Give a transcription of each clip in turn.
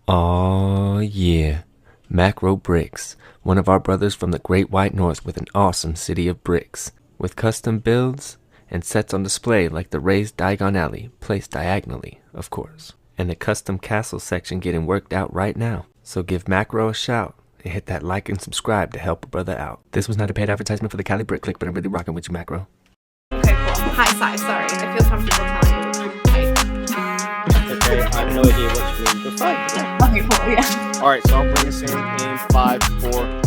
Aw, yeah. Macro Brikx, one of our brothers from the Great White North with an awesome city of bricks, with custom builds and sets on display like the raised Diagon Alley, placed diagonally, of course, and the custom castle section getting worked out right now. So give Macro a shout and hit that like and subscribe to help a brother out. This was not a paid advertisement for the Cali Brick Clique, but I'm really rocking with you, Macro. Okay, cool. Hi, Sai. Sorry. I feel comfortable telling you. Okay, I have no idea what you mean, but fine. Yeah. Okay, cool. Yeah. All right, so I'll bring us in 5, 4,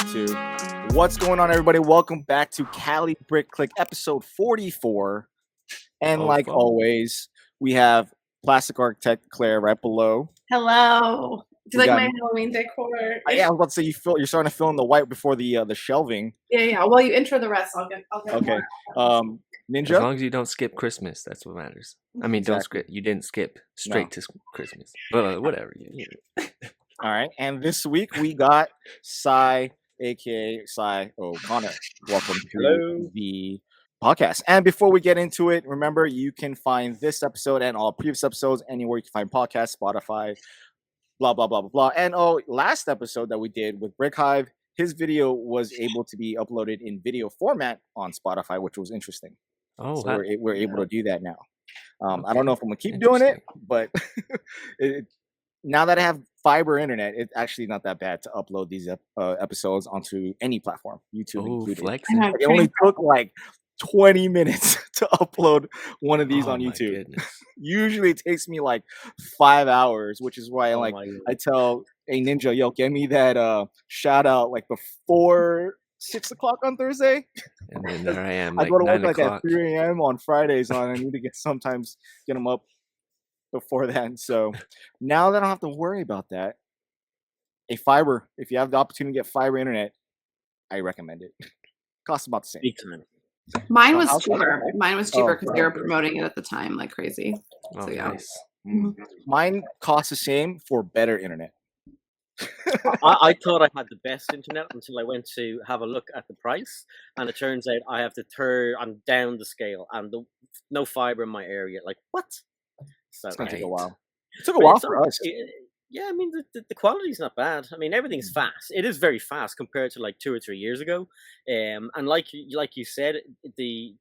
3, 2. What's going on, everybody? Welcome back to Cali Brick Clique, episode 44. And like always, we have Plastic Architect Claire right below. Hello. Do you We like got- my Halloween decor? Yeah, I was about to say you're starting to fill in the white before the shelving. Yeah. Well, you intro the rest. I'll get Okay. more. As Ninja. long as you don't skip Christmas, that's what matters. I mean, don't Exactly. skip. You didn't skip straight to Christmas. But whatever. All right, and this week we got Sai, aka Sai O'Connor. Welcome to Hello. the podcast. And before we get into it, remember you can find this episode and all previous episodes anywhere you can find podcasts, Spotify, blah blah blah blah blah. And last episode that we did with Brick Hive, his video was able to be uploaded in video format on Spotify, which was interesting. Oh, So we're able to do that now. I Okay. don't know if I'm gonna keep doing it, Interesting. but now that I have fiber internet, it's actually not that bad to upload these episodes onto any platform, YouTube Oh, included. flexing. I know. It only took like 20 minutes to upload one of these Oh, on my YouTube. goodness. Usually it takes me like 5 hours, which is why Oh my I tell a Ninja, yo, get me that shout out like before 6 o'clock on Thursday. And then there I am, I like go to work 9 like at o'clock. 3 a.m. on Fridays, and I need to sometimes get them up before then. So now that I don't have to worry about that, if you have the opportunity to get fiber internet, I recommend it. Costs about the same. big time. Mine was I'll- cheaper. Mine was Oh, cheaper because they were okay. promoting it at the time like crazy. Oh, So, yeah. nice. Mhm. Mine costs the same for better internet. I thought I had the best internet until I went to have a look at the price, and it turns out I have I'm down the scale, and no fiber in my area. Like, what? So It's gonna take a Right. while. It took a but while it's for all- us. Yeah, I mean the quality's not bad. I mean everything's fast. It is very fast compared to like 2 or 3 years ago. And like you said, the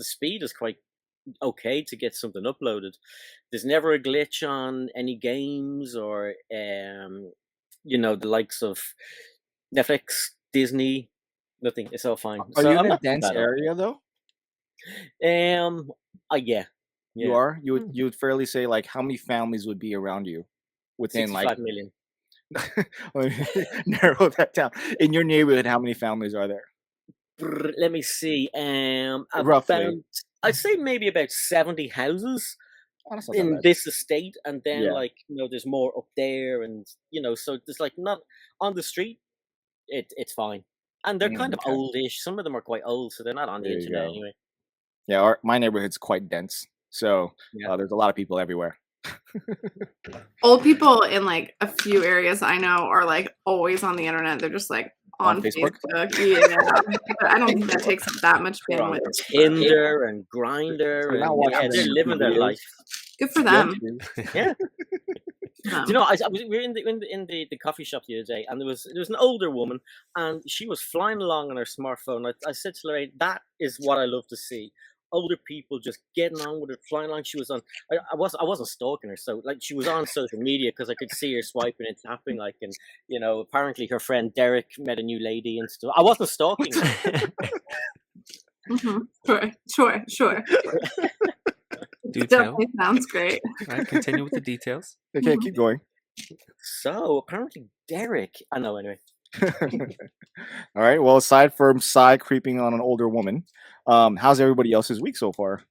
speed is quite okay to get something uploaded. There's never a glitch on any games or the likes of Netflix, Disney. Nothing. It's all fine. Are So you I'm in a not too dense bad off. area though? Yeah. You are. You would fairly say like how many families would be around you within 65 million. Let me narrow that down. In your neighborhood, how many families are there? Let me see. Roughly. About, I'd say maybe about 70 houses Oh, that's not that in bad. this estate, and then Yeah. there's more up there, and so there's like not on the street. It's fine, and they're kind of Okay. oldish. Some of them are quite old, so they're not on the There you internet go. anyway. Yeah, my neighborhood's quite dense, so Yeah. there's a lot of people everywhere. Old people in like a few areas I know are like always on the internet. They're just like On on Facebook? Yeah. But I don't think that takes up that much They're on bandwidth. Tinder and Grinder, They're not and watching they're the living their videos. life. Good for them. Yeah. Um, Do you know, we were in the coffee shop the other day, and there was an older woman, and she was flying along on her smartphone. I said to Lorraine, that is what I love to see. Older people just getting on with it, flying along. She was on. I wasn't stalking her, so like she was on social media because I could see her swiping and tapping, like, and apparently her friend Derek met a new lady and stuff. I wasn't stalking her. Sure. Do tell. Definitely sounds great. Right, continue with the details. Okay, keep going. So apparently Derek. I know anyway. All right. Well, aside from Sai creeping on an older woman, how's everybody else's week so far?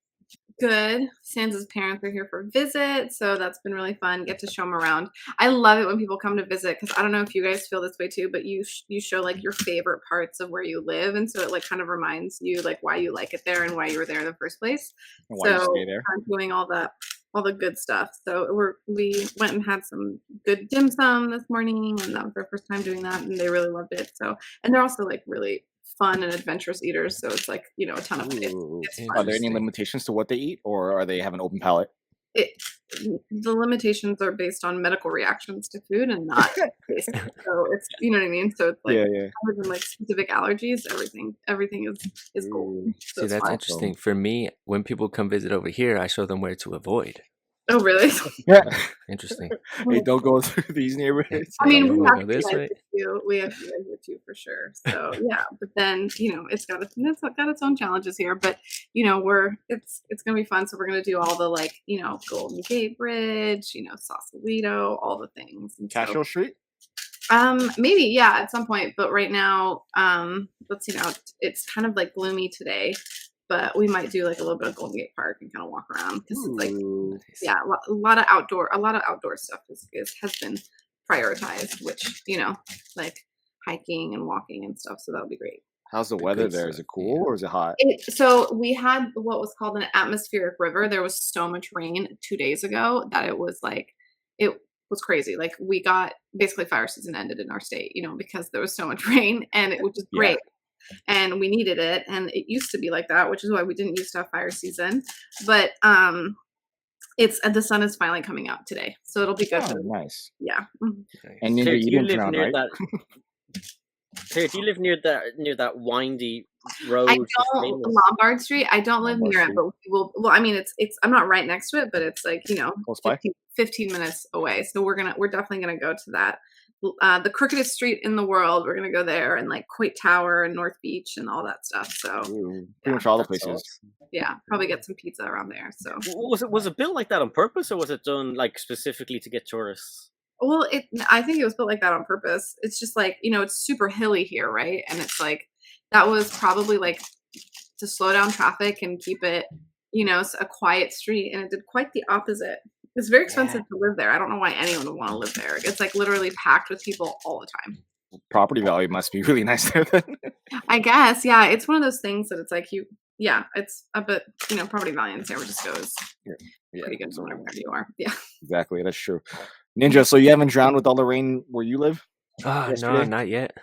Good. Sansa's parents are here for a visit, so that's been really fun. Get to show them around. I love it when people come to visit because I don't know if you guys feel this way too, but you show like your favorite parts of where you live, and so it like kind of reminds you like why you like it there and why you were there in the first place. And why you So stay there? I'm doing all the good stuff. So we went and had some good dim sum this morning, and that was our first time doing that, and they really loved it. So, and they're also like really fun and adventurous eaters, so it's like a ton of it. Ooh. It's Are there any Interesting. limitations to what they eat, or are they have an open palate? the limitations are based on medical reactions to food and not taste. So it's, you know what I mean? So it's like, Yeah. other than like specific allergies, everything is gold. So See, it's that's fine. interesting. For me, when people come visit over here, I show them where to avoid. Oh, really? Yeah. Interesting. Hey, don't go through these neighborhoods. I mean, Don't we go have this to way. too. We have to here too for sure. So yeah, but then it's got its own challenges here. But it's gonna be fun. So we're gonna do all the like Golden Gate Bridge, Sausalito, all the things. And Castro Street. Maybe yeah at some point. But right now, let's see now. It's kind of like gloomy today. But we might do like a little bit of Golden Gate Park and kind of walk around because it's like a lot of outdoor stuff has been prioritized, which like hiking and walking and stuff. So that'll be great. How's the weather there? Is it cool or is it hot? So we had what was called an atmospheric river. There was so much rain 2 days ago that it was crazy. Like we got basically fire season ended in our state, because there was so much rain and it was just great. And we needed it, and it used to be like that, which is why we didn't used to have fire season. But the sun is finally coming out today, so it'll be good. Nice. Yeah. And Ninja, you live near that. Hey, do you live near that windy road? I don't Lombard Street. I don't live near it, but we will. Well, I mean, it's. I'm not right next to it, but it's like 15 minutes away. So we're definitely gonna go to that. The crookedest street in the world. We're gonna go there, and like Coit Tower and North Beach and all that stuff. So pretty much all the places. Yeah, probably get some pizza around there. So was it built like that on purpose, or was it done like specifically to get tourists? Well, I think it was built like that on purpose. It's just like it's super hilly here, right? And it's like that was probably like to slow down traffic and keep it, a quiet street, and it did quite the opposite. It's very expensive to live there. I don't know why anyone would want to live there. It's like literally packed with people all the time. Property value must be really nice there then. I guess, yeah. It's one of those things that it's like it's a bit, property value in San Francisco is pretty good from wherever you are. Yeah. Exactly, that's true. Ninja, so you haven't drowned with all the rain where you live? No, not yet.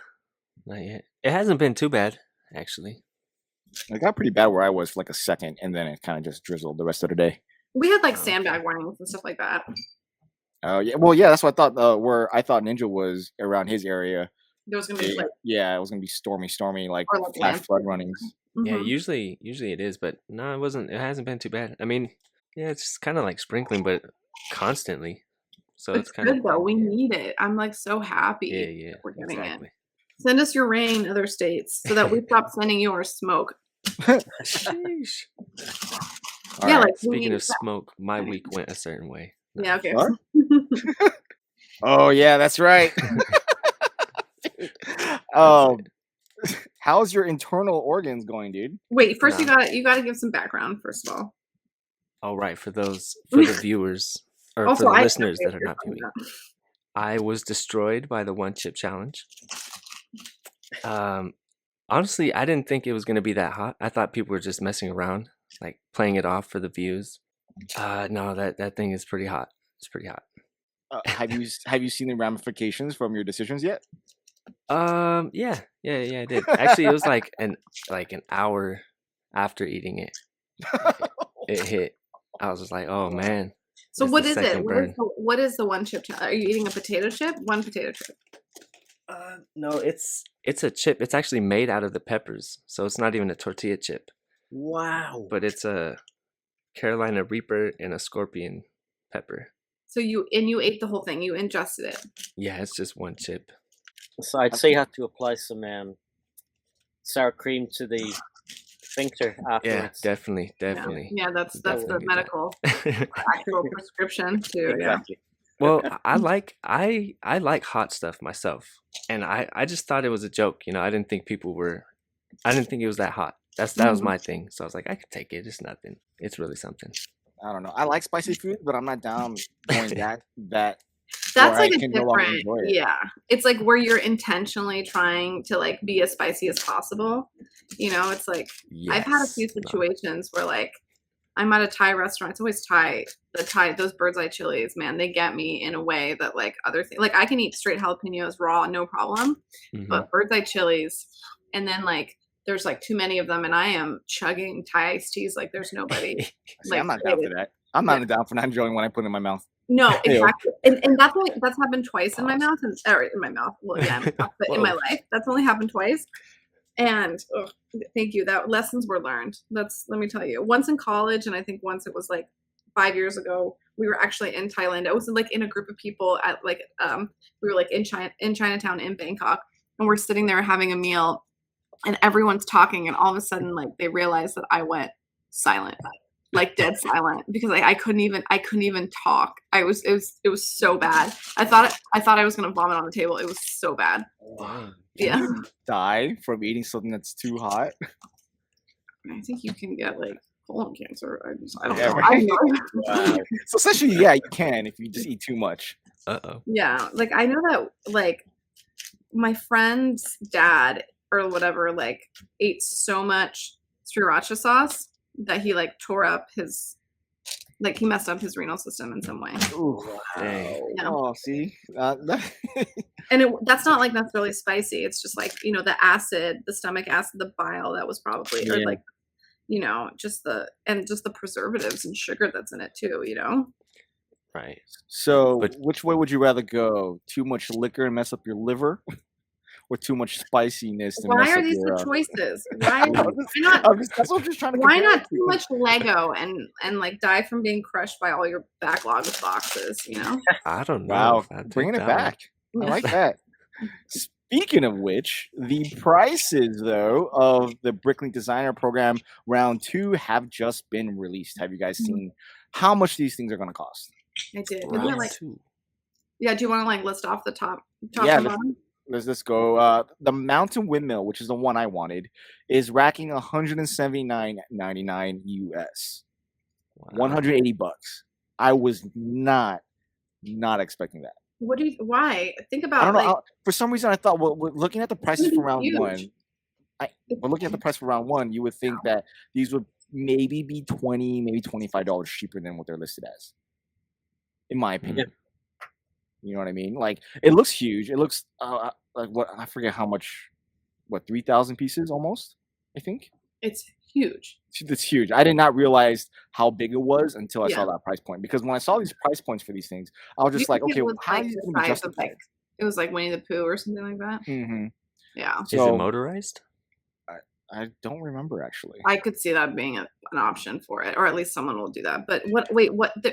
Not yet. It hasn't been too bad, actually. It got pretty bad where I was for like a second, and then it kind of just drizzled the rest of the day. We had like sandbag warnings and stuff like that. Oh yeah, well yeah, that's what I thought. Where I thought Ninja was around his area. There was gonna be it was gonna be stormy, like flash flood runnings. Mm-hmm. Yeah, usually it is, but no, it wasn't. It hasn't been too bad. I mean, yeah, it's just kind of like sprinkling, but constantly. So it's kind of good though. We need it. I'm like so happy. Yeah, we're getting it. Send us your rain, other states, so that we stop sending you our smoke. Sheesh. All right. Like speaking of smoke, my week went a certain way. No. Yeah, okay. What? Oh yeah, that's right. How's your internal organs going, dude? Wait, first you gotta give some background, first of all. All right, for the viewers or also, for the listeners that are not viewing. I was destroyed by the 1 chip challenge. Honestly, I didn't think it was gonna be that hot. I thought people were just messing around, like playing it off for the views. No, that thing is pretty hot. It's pretty hot. Have you seen the ramifications from your decisions yet? Yeah, I did. Actually, it was like an hour after eating it. It hit. I was just like, oh man. So what is it? What is the 1 chip challenge? Are you eating a potato chip? 1 potato chip. No, it's a chip. It's actually made out of the peppers, so it's not even a tortilla chip. Wow. But it's a Carolina Reaper and a scorpion pepper. So you ate the whole thing. You ingested it. Yeah, it's just 1 chip. So I'd say you have to apply some sour cream to the sphincter afterwards. Yeah, definitely. Yeah, that's the medical actual prescription too. Exactly. Yeah. Well, I like hot stuff myself, and I just thought it was a joke. I didn't think I didn't think it was that hot. That was my thing. So I was like, I could take it. It's nothing. It's really something. I don't know. I like spicy food, but I'm not down going that. That's like a different, it's like where you're intentionally trying to like be as spicy as possible. It's like I've had a few situations where like I'm at a Thai restaurant. It's always Thai. Those bird's eye chilies, man, they get me in a way that like other things, like I can eat straight jalapenos raw, no problem. Mm-hmm. But bird's eye chilies, and then like there's like too many of them, and I am chugging Thai iced teas like there's nobody. I'm not down for that. I'm not down for not enjoying what I put in my mouth. No, Ew. exactly. And that's happened twice in my mouth, or in my mouth. Well, yeah, in my mouth, but in my life, that's only happened twice. And thank you. That lessons were learned. Let me tell you. Once in college, and I think once it was like 5 years ago. We were actually in Thailand. I was like in a group of people at like we were like in Chinatown in Bangkok, and we're sitting there having a meal, and everyone's talking, and all of a sudden like they realized that I went silent, like dead silent, because I couldn't even talk. It was so bad. I thought I was gonna vomit on the table. It was so bad. Wow. Yeah. Can you die from eating something that's too hot? I think you can get like colon cancer. I don't Yeah, know. right. Wow. So essentially, yeah, you can if you just eat too much. Yeah, like I know that like my friend's dad or whatever like ate so much sriracha sauce that he like tore up his like he messed up his renal system in some way. Ooh, Yeah. Oh, see, And that's not like necessarily spicy. It's just like, you know, the acid, the stomach acid, the bile that was probably or Yeah. like, you know, just the preservatives and sugar that's in it too, you know? Right. So, But- which way would you rather go? Too much liquor and mess up your liver, or too much spiciness to Why mess are up these your? the choices? Why That's what I'm just trying to. why compare not it too to. much Lego and like die from being crushed by all your backlog of boxes, you know? I don't know. Wow, if I'd take bringing it that one. back. I like that. Speaking of which, the prices though of the Bricklink Designer Program Round 2 have just been released. Have you guys seen how much these things are going to cost? I did. Isn't Round it like, two. yeah, do you want to like list off the top Yeah, and bottom? Let's go. The Mountain Windmill, which is the one I wanted, is racking $179.99 US, Wow. $180. I was not expecting that. Why? Think I about don't know. like For some reason, I thought, well, we're looking at the prices gonna for be round huge. one. We're looking at the price for round one. You would think that these would maybe be $20, maybe $25 cheaper than what they're listed as, in my opinion. You know what I mean? Like, it looks huge. It looks like what I forget how much. What 3,000 pieces almost? I think it's huge. it's huge. I did not realize how big it was until I Yeah. saw that price point. Because when I saw these price points for these things, I was Do you just like, think it okay, was, how like, are these the going to be size of, justified? like, it was like Winnie the Pooh or something like that? Mm-hmm. Yeah. Is it So motorized? I don't remember actually. I could see that being an option for it, or at least someone will do that. But what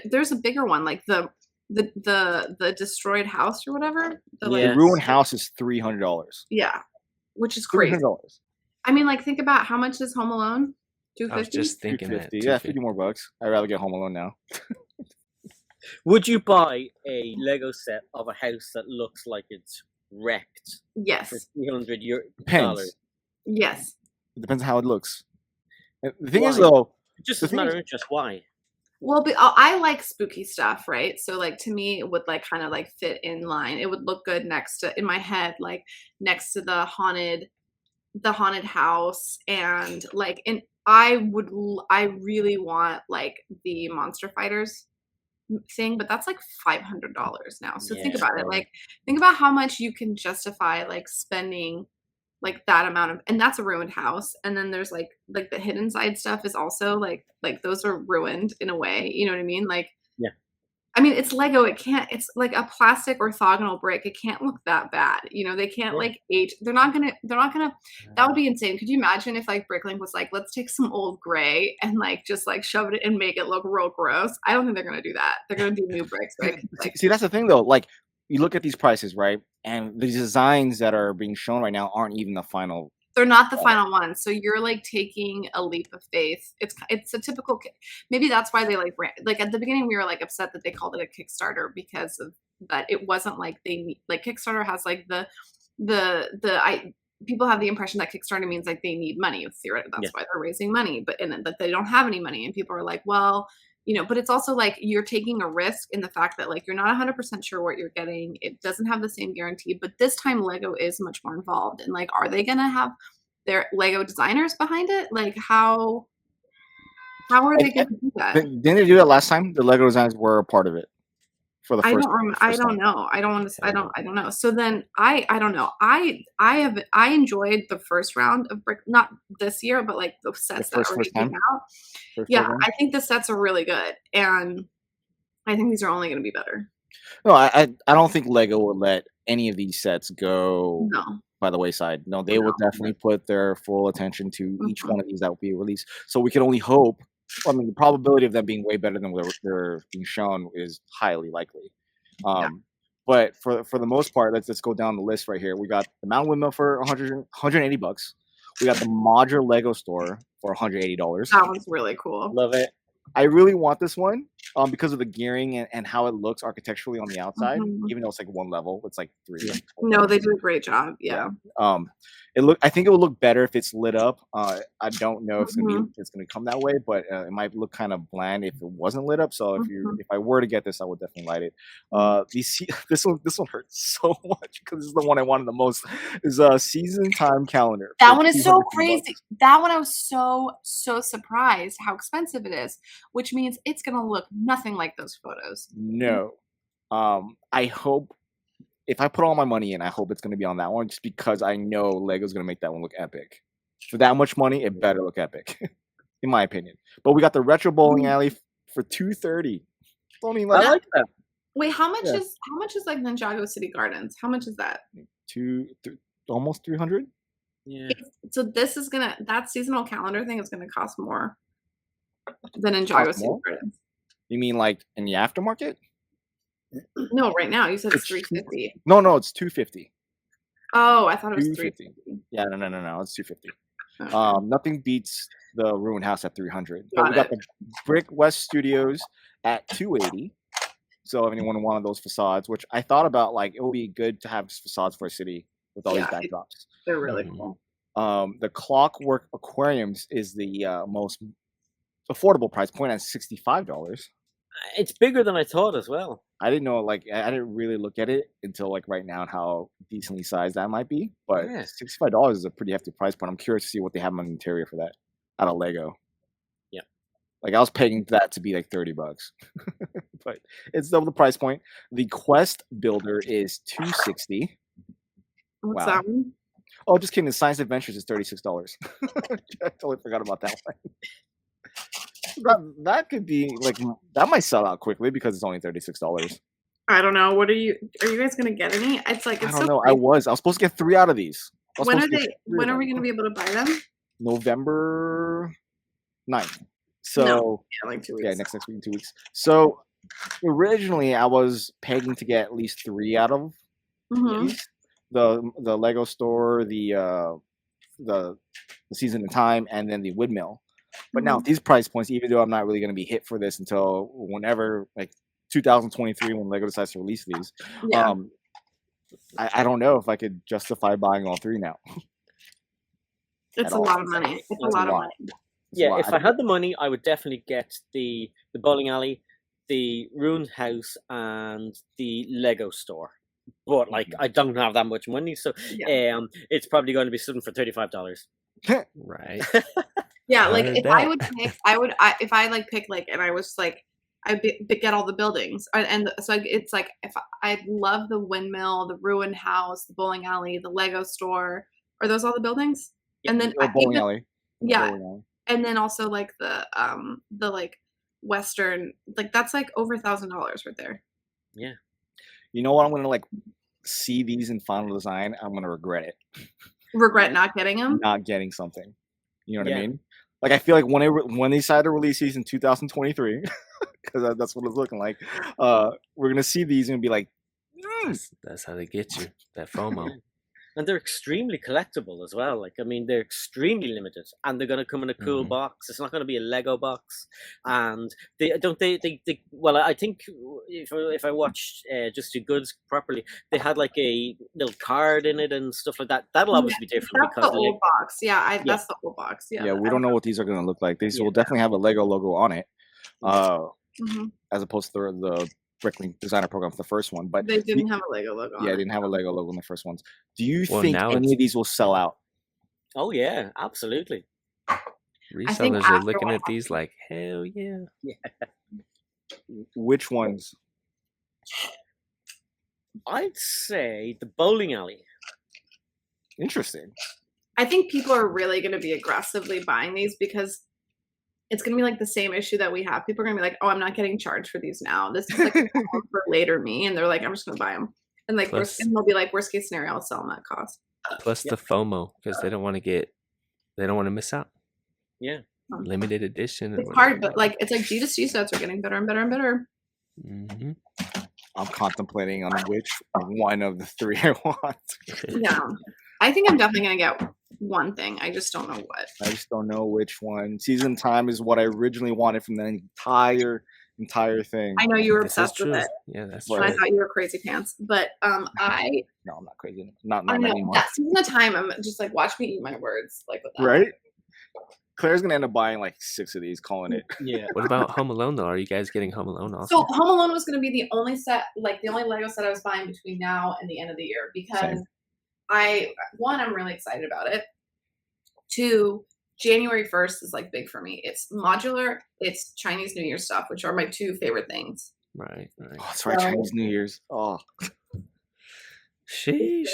there's a bigger one, like the destroyed house or whatever. The Yeah. ruined house is $300. Yeah. Which is crazy. $300. I mean, like think about how much is Home Alone? I was 250? just thinking that. 250. Yeah, 50 more bucks. I'd rather get Home Alone now. Would you buy a Lego set of a house that looks like it's wrecked for Yes. $300? Depends. Yes. It depends on how it looks. And the thing is, Why? though, Just The as a thing matter is- of interest, why? Well, but I like spooky stuff, right? So like to me, it would like kind of like fit in line. It would look good next to in my head, like next to the haunted house, and like and I really want like the Monster Fighters thing, but that's like $500 now. So think Yeah, about it. so- Like think about how much you can justify like spending like that amount of, and that's a ruined house. And then there's like the hidden side stuff is also like those are ruined in a way, you know what I mean? Like, Yeah. I mean, it's Lego. It's like a plastic orthogonal brick. It can't look that bad. You know, they can't Yeah. like age. They're not gonna, that would be insane. Could you imagine if like Bricklink was like, let's take some old gray and like just like shove it and make it look real gross? I don't think they're gonna do that. They're gonna do new bricks, right? Like, see, that's the thing, though. Like, you look at these prices, right? And the designs that are being shown right now aren't even the final. they're not the final one, so you're like taking a leap of faith. It's a typical maybe that's why they like at the beginning we were like upset that they called it a Kickstarter because of that. It wasn't like like Kickstarter has like people have the impression that Kickstarter means like they need money. Theoretically, that's why they're raising money, but they don't have any money, and people are like, well, you know, but it's also like you're taking a risk in the fact that like you're not 100% sure what you're getting. It doesn't have the same guarantee, but this time Lego is much more involved. And like, are they going to have their Lego designers behind it? Like how are they going to do that? Didn't they do that last time? The Lego designers were a part of it for the I first. I don't know. I don't want to. I don't know. So then I don't know. I enjoyed the first round of Brick, not this year, but like the sets that already came out. Yeah, I think the sets are really good, and I think these are only going to be better. No, I don't think Lego will let any of these sets go No. by the wayside. No, they will definitely put their full attention to each one of these that will be released. So we can only hope. I mean, the probability of them being way better than what they're being shown is highly likely. But for the most part, let's go down the list right here. We got the Mountain Windmill for $180. We got the modular Lego store for $180. That one's really cool. Love it. I really want this one because of the gearing and how it looks architecturally on the outside. Even though it's like one level, it's like 3. No, they do a great job. Yeah. I think it will look better if it's lit up. I don't know if it's gonna come that way, but it might look kind of bland if it wasn't lit up. So if I were to get this, I would definitely light it. This one hurts so much because this is the one I wanted the most. Is a season time calendar. That one is so crazy. That one I was so surprised how expensive it is, which means it's gonna look nothing like those photos. No. I hope if I put all my money in, I hope it's going to be on that one just because I know Lego's going to make that one look epic. For that much money, it better look epic, in my opinion. But we got the retro bowling alley for $230. I like that. Wait, how much is like Ninjago City Gardens? How much is that? Almost 300. Yeah. So this is that seasonal calendar thing is gonna cost more than Ninjago City Gardens. You mean like in the aftermarket? No, right now you said it's $350. No, it's $250. Oh, I thought it was $350. Yeah, no, it's $250. Okay. Nothing beats the Ruined House at $300. But we got the Brick West Studios at $280. So if anyone wanted those facades, which I thought about, like it would be good to have facades for a city with all these backdrops. They're really cool. The Clockwork Aquariums is the most affordable price point at $65. It's bigger than I thought as well. I didn't know, like, I didn't really look at it until, like, right now and how decently sized that might be. But $65 is a pretty hefty price point. I'm curious to see what they have on the interior for that out of Lego. Yeah. Like, I was paying that to be, like, $30. But it's double the price point. The Quest Builder is $260. What's that one? Oh, just kidding. The Science Adventures is $36. I totally forgot about that one. That could be like that might sell out quickly because it's only $36. I don't know. Are you guys gonna get any? It's like I don't know. I was supposed to get 3 out of these. When are we gonna be able to buy them? November 9th. So like 2 weeks. Yeah, next week in 2 weeks. So originally I was pegging to get at least 3 out of these. The Lego store, the Season of Time, and then the Windmill. But now these price points, even though I'm not really going to be hit for this until whenever, like 2023, when Lego decides to release these, I don't know if I could justify buying all 3 now. It's a lot of money. It's a lot of money. Yeah, if I had the money, I would definitely get the bowling alley, the Ruined House, and the Lego store. But like, I don't have that much money, so it's probably going to be something for $35. Right. Yeah, like if I would pick, if I like pick like, and I was like, I'd get all the buildings, and so it's like if I love the Windmill, the Ruined House, the bowling alley, the Lego store. Are those all the buildings? Yeah, and then bowling alley. And then also like the like Western, like that's like over $1,000 right there. Yeah. You know what? I'm gonna like see these in final design. I'm gonna regret it. Regret not getting them. Not getting something. You know what I mean? Like I feel like when they decide to release these in 2023, because that's what it's looking like. We're gonna see these and be like, that's how they get you. That FOMO. And they're extremely collectible as well. Like, I mean, they're extremely limited, and they're going to come in a cool box. It's not going to be a Lego box. And well, I think if I watched Just Do Goods properly, they had like a little card in it and stuff like that. That'll obviously be different. That's because the old box. Yeah, that's the old box. Yeah. Yeah, we don't know what these are going to look like. These will definitely have a Lego logo on it, as opposed to the Bricklink designer program for the first one, but they didn't have a Lego logo. Yeah, they didn't have a Lego logo in the first ones. Do you think any of these will sell out? Oh yeah, absolutely. Resellers are looking at these like, hell yeah. Which ones? I'd say the bowling alley. Interesting. I think people are really going to be aggressively buying these because it's going to be like the same issue that we have. People are going to be like, oh, I'm not getting charged for these now. This is like for later me. And they're like, I'm just going to buy them. And like, Plus- and they'll be like, worst case scenario, I'll sell them at cost. Plus the FOMO because they don't want to miss out. Yeah. Limited edition. or It's hard, whatever. but like, it's like D2C sets are getting better and better and better. Mhm. I'm contemplating on which one of the three I want. Yeah. I think I'm definitely going to get one thing. I just don't know what. I just don't know which one. Season time is what I originally wanted from the entire thing. I know you were This is obsessed with true. it. Yeah, that's And true. I thought you were crazy pants. But No, I'm not crazy. Not I don't know. anymore. That season of time, I'm just like, watch me eat my words. Like with that. Right? Claire's gonna end up buying like 6 of these, calling it. Yeah. What about Home Alone though? Are you guys getting Home Alone also? So Home Alone was going to be the only set, like the only Lego set I was buying between now and the end of the year because Same. I'm really excited about it. 2, January 1st is like big for me. It's modular, it's Chinese New Year stuff, which are my 2 favorite things. Right. Oh, that's right, Chinese New Year's. Oh, Sheesh.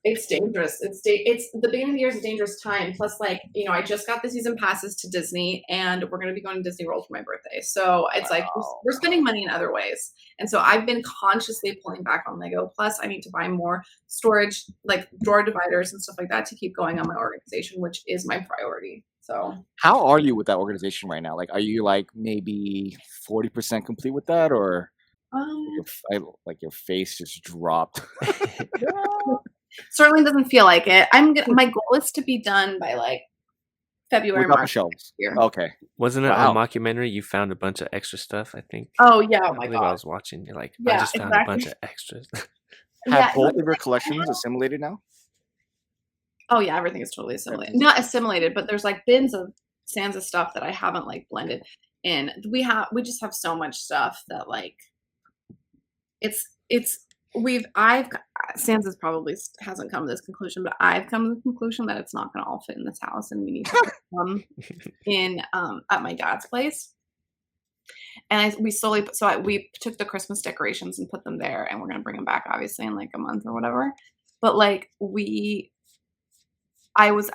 It's dangerous. It's the beginning of the year is a dangerous time. Plus, like, you know, I just got the season passes to Disney, and we're going to be going to Disney World for my birthday. So it's like we're spending money in other ways, and so I've been consciously pulling back on Lego. Plus, I need to buy more storage, like drawer dividers and stuff like that, to keep going on my organization, which is my priority. So, how are you with that organization right now? Like, are you like maybe 40% complete with that, or your face just dropped? certainly doesn't feel like it. My goal is to be done by like February, Without the March shelves. year. Okay. Wasn't it Wow. a mockumentary? You found a bunch of extra stuff, I think. Oh yeah, oh I my believe I god. was watching. You're like, Yeah, I just found a bunch exactly. of extras. Have Yeah, both of your collections assimilated now? oh yeah, everything is totally assimilated. Not assimilated, but there's like bins of Sansa stuff that I haven't like blended in. We just have so much stuff that like Sansa's probably hasn't come to this conclusion, but I've come to the conclusion that it's not going to all fit in this house, and we need to put some in at my dad's place. And we took the Christmas decorations and put them there, and we're going to bring them back obviously in like a month or whatever. But like I was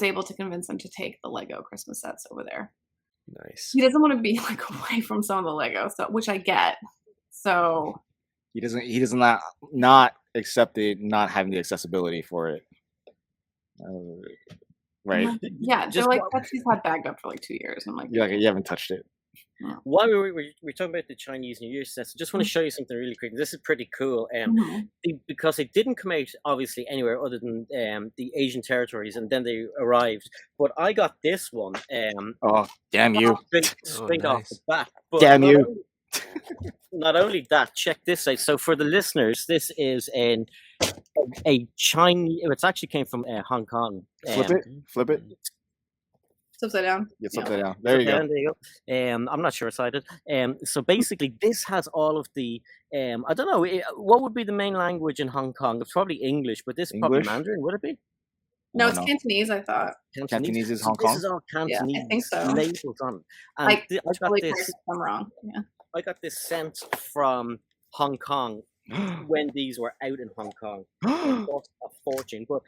able to convince him to take the Lego Christmas sets over there. Nice. He doesn't want to be like away from some of the Lego stuff, which I get. So He does not accept it, not having the accessibility for it. Right? yeah, Just they're like what- that's he's had bagged up for like 2 years. I'm like, You haven't touched it. While we're talking about the Chinese New Year sets, I just want to show you something really quick. This is pretty cool. mhm. Because they didn't come out obviously anywhere other than the Asian territories, and then they arrived. But I got this one. Oh, damn you! Straight off the nice. bat. But Damn not you. only- Not only that, check this out. So for the listeners, this is a Chinese. It actually came from Hong Kong. Flip it. It's upside down. It's Yeah. upside down. There you go. There you go. I'm not sure it's cited. So basically, this has all of the. I don't know. What would be the main language in Hong Kong? It's probably English, but this is probably English? Mandarin. Would it be? No, I it's don't know. Cantonese. I thought. Cantonese is So Hong This Kong? is all Yeah, I Cantonese think so. labels on it. And Like, I got totally this. correct if I'm wrong. Yeah. I got this sent from Hong Kong when these were out in Hong Kong. It cost a fortune, but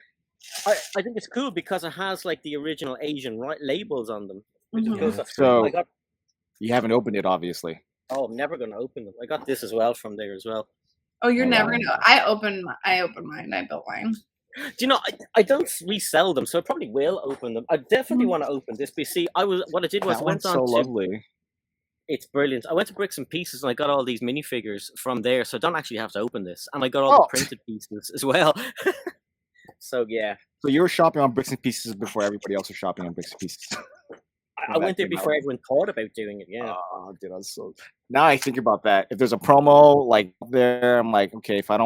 I think it's cool because it has like the original Asian labels on them. Which is Mhm. cool stuff. So- I got. You haven't opened it, obviously. Oh, I'm never gonna open them. I got this as well from there as well. Oh, you're Oh, never wow. gonna. I opened mine. I built mine. Do you know? I don't resell them, so I probably will open them. I definitely Mhm. want to open this. But you see, what I did was That I went one's on so to. lovely. It's brilliant. I went to Bricks and Pieces and I got all these minifigures from there, so I don't actually have to open this. And I got all Oh. the printed pieces as well. So yeah, So you were shopping on Bricks and Pieces before everybody else was shopping on Bricks and Pieces. I went there before everyone thought about doing it. Yeah. Oh, dude, I was so. Now I think about that. If there's a promo like there, I'm like, okay, if I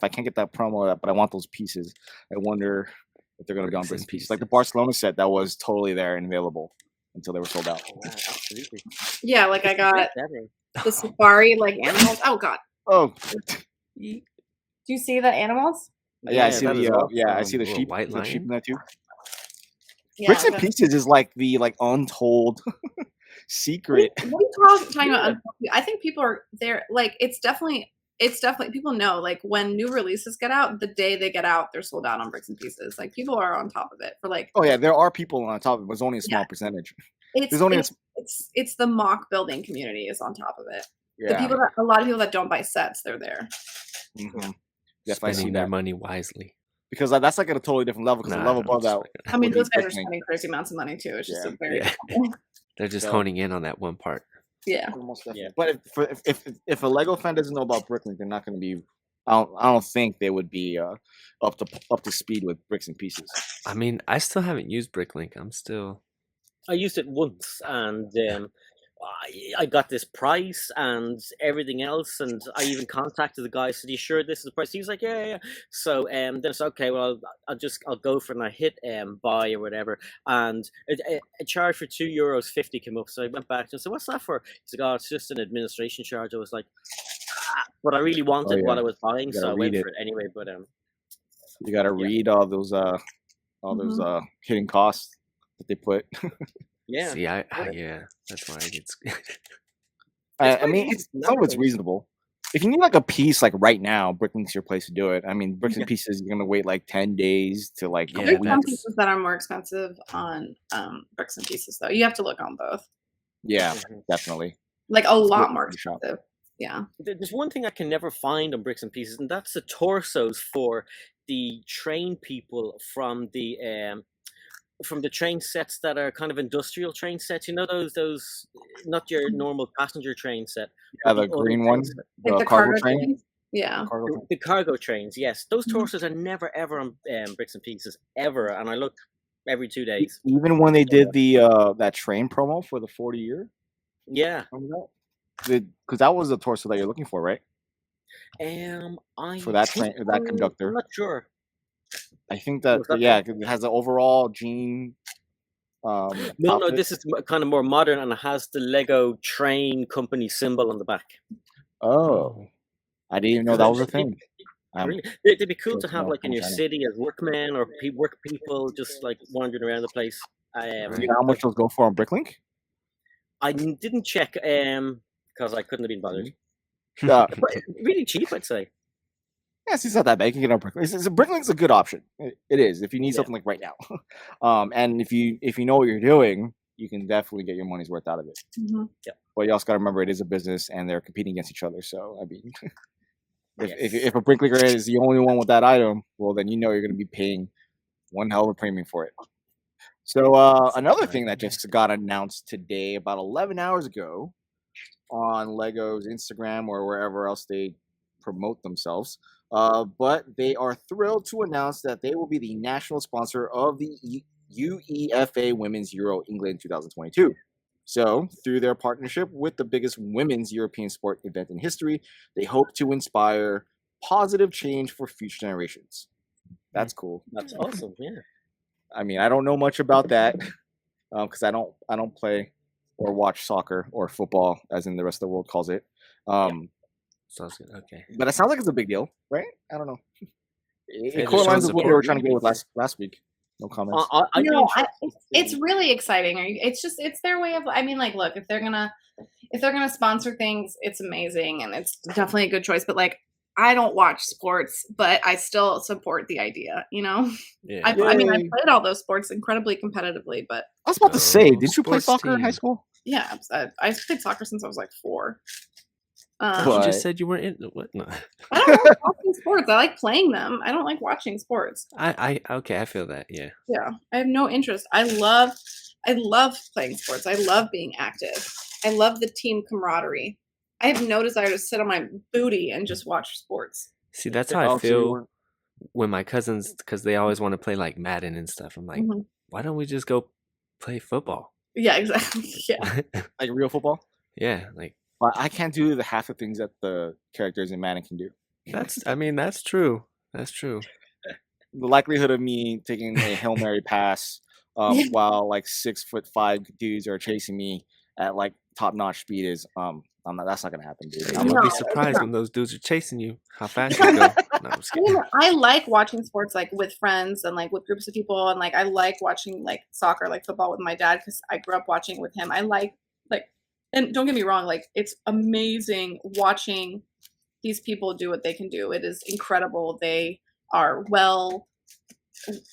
can't get that promo, but I want those pieces, I wonder if they're gonna be on Bricks and Pieces. Like the Barcelona set that was totally there and available until they were sold out. Oh, wow, absolutely. Yeah, like I got Definitely. the safari like animals. Oh god, Oh, do you see the animals? yeah, I see that is the awesome. I see the Little sheep. white The sheep lion. in that too. Yeah, Bricks and but- Pieces is like the untold secret. What are you talking about? I think people are there. Like, it's definitely people know, like, when new releases get out, the day they get out, they're sold out on Bricks and Pieces. Like, people are on top of it for like. Oh yeah, there are people on top of it, but it's only a small percentage. There's only it's the mock building community is on top of it. Yeah. The people that a lot of people that don't buy sets, they're there. Mm-hmm. Spending their money wisely. Because that's like at a totally different level. Because the level above that. I mean, those guys are spending crazy amounts of money too. It's just a very. They're just honing in on that one part. Yeah. But if a Lego fan doesn't know about Bricklink, they're not going to be. I don't think they would be up to speed with Bricks and Pieces. I mean, I still haven't used Bricklink. I used it once, and I got this price and everything else, and I even contacted the guy. Said, "You sure this is the price?" He's like, "Yeah." So then it's okay. Well, I'll go for it, and I hit buy or whatever, and a charge for €2.50 came up. So I went back and said, "What's that for?" He's like, "Oh, it's just an administration charge." I was like, but I really wanted what I was buying, so I went for it anyway. But you got to read all those hidden costs that they put. Yeah. See, that's why I get scared. I mean, some of it's reasonable. If you need like a piece like right now, Bricklink's your place to do it. I mean, Bricks and Pieces, you're gonna wait like 10 days to like. There's some pieces that are more expensive on Bricks and Pieces, though. You have to look on both. Yeah, definitely. Like a lot more expensive. Yeah. There's one thing I can never find on Bricks and Pieces, and that's the torsos for the train people from the train sets that are kind of industrial train sets. You know, those not your normal passenger train set. Yeah, the green ones, the cargo trains. Yeah, the cargo trains. Yes, those torsos are never ever on Bricks and Pieces ever, and I look every 2 days. Even when they did the that train promo for the 40-year. Yeah, because that was the torso that you're looking for, right? For that train, that conductor. I'm not sure. I think that it has the overall jean. No, this is kind of more modern, and it has the Lego train company symbol on the back. Oh, I didn't even know that was a thing. Really, it'd be cool to have like in your city as workmen or work people just like wandering around the place. Do you know how much those go for on Bricklink? I didn't check because I couldn't have been bothered. Really cheap, I'd say. Yes, it's not that bad. You can get on Bricklink. Bricklink's a good option. It is if you need something like right now. And if you know what you're doing, you can definitely get your money's worth out of it. Mm-hmm. Yeah. But you also got to remember it is a business and they're competing against each other. So I mean, if a Bricklinker is the only one with that item, well then you know you're going to be paying one hell of a premium for it. So another thing that just got announced today, about 11 hours ago, on Lego's Instagram or wherever else they promote themselves. But they are thrilled to announce that they will be the national sponsor of the UEFA Women's Euro England 2022. So, through their partnership with the biggest women's European sport event in history, they hope to inspire positive change for future generations. That's cool. That's awesome. Yeah. I mean, I don't know much about that because I don't play or watch soccer or football, as in the rest of the world calls it. Sounds good. Okay. But it sounds like it's a big deal, right? I don't know. It correlates with what we were trying to go with last week. No comments. It's really exciting. It's their way of. I mean, like, look, if they're gonna sponsor things, it's amazing and it's definitely a good choice. But like, I don't watch sports, but I still support the idea. You know, Yeah. I mean, I played all those sports incredibly competitively, but I was about to say, did you play soccer in high school? Yeah, I played soccer since I was like 4. You just said you weren't in what? No. I don't like watching sports. I like playing them. I don't like watching sports. I feel that. Yeah. Yeah, I have no interest. I love playing sports. I love being active. I love the team camaraderie. I have no desire to sit on my booty and just watch sports. See, that's how I feel when my cousins, because they always want to play like Madden and stuff. I'm like, why don't we just go play football? Yeah, exactly. Yeah, like real football. Yeah, like. I can't do the half the things that the characters in Madden can do. That's true. That's true. The likelihood of me taking a Hail Mary pass while like 6'5" dudes are chasing me at like top-notch speed is that's not gonna happen, dude. I'm gonna be surprised when those dudes are chasing you. How fast you go? No, I'm just kidding. I like watching sports like with friends and like with groups of people, and like I like watching like soccer, like football with my dad because I grew up watching with him. I like And don't get me wrong, like it's amazing watching these people do what they can do. It is incredible. They are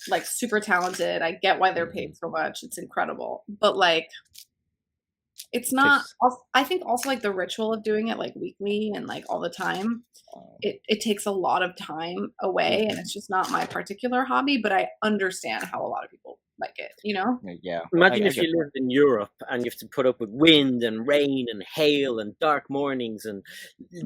like super talented. I get why they're paid so much. It's incredible. But like it's not I think also like the ritual of doing it like weekly and like all the time, it takes a lot of time away, and it's just not my particular hobby, but I understand how a lot of people like it, you know? Yeah. Imagine I if get you lived in Europe and you have to put up with wind and rain and hail and dark mornings and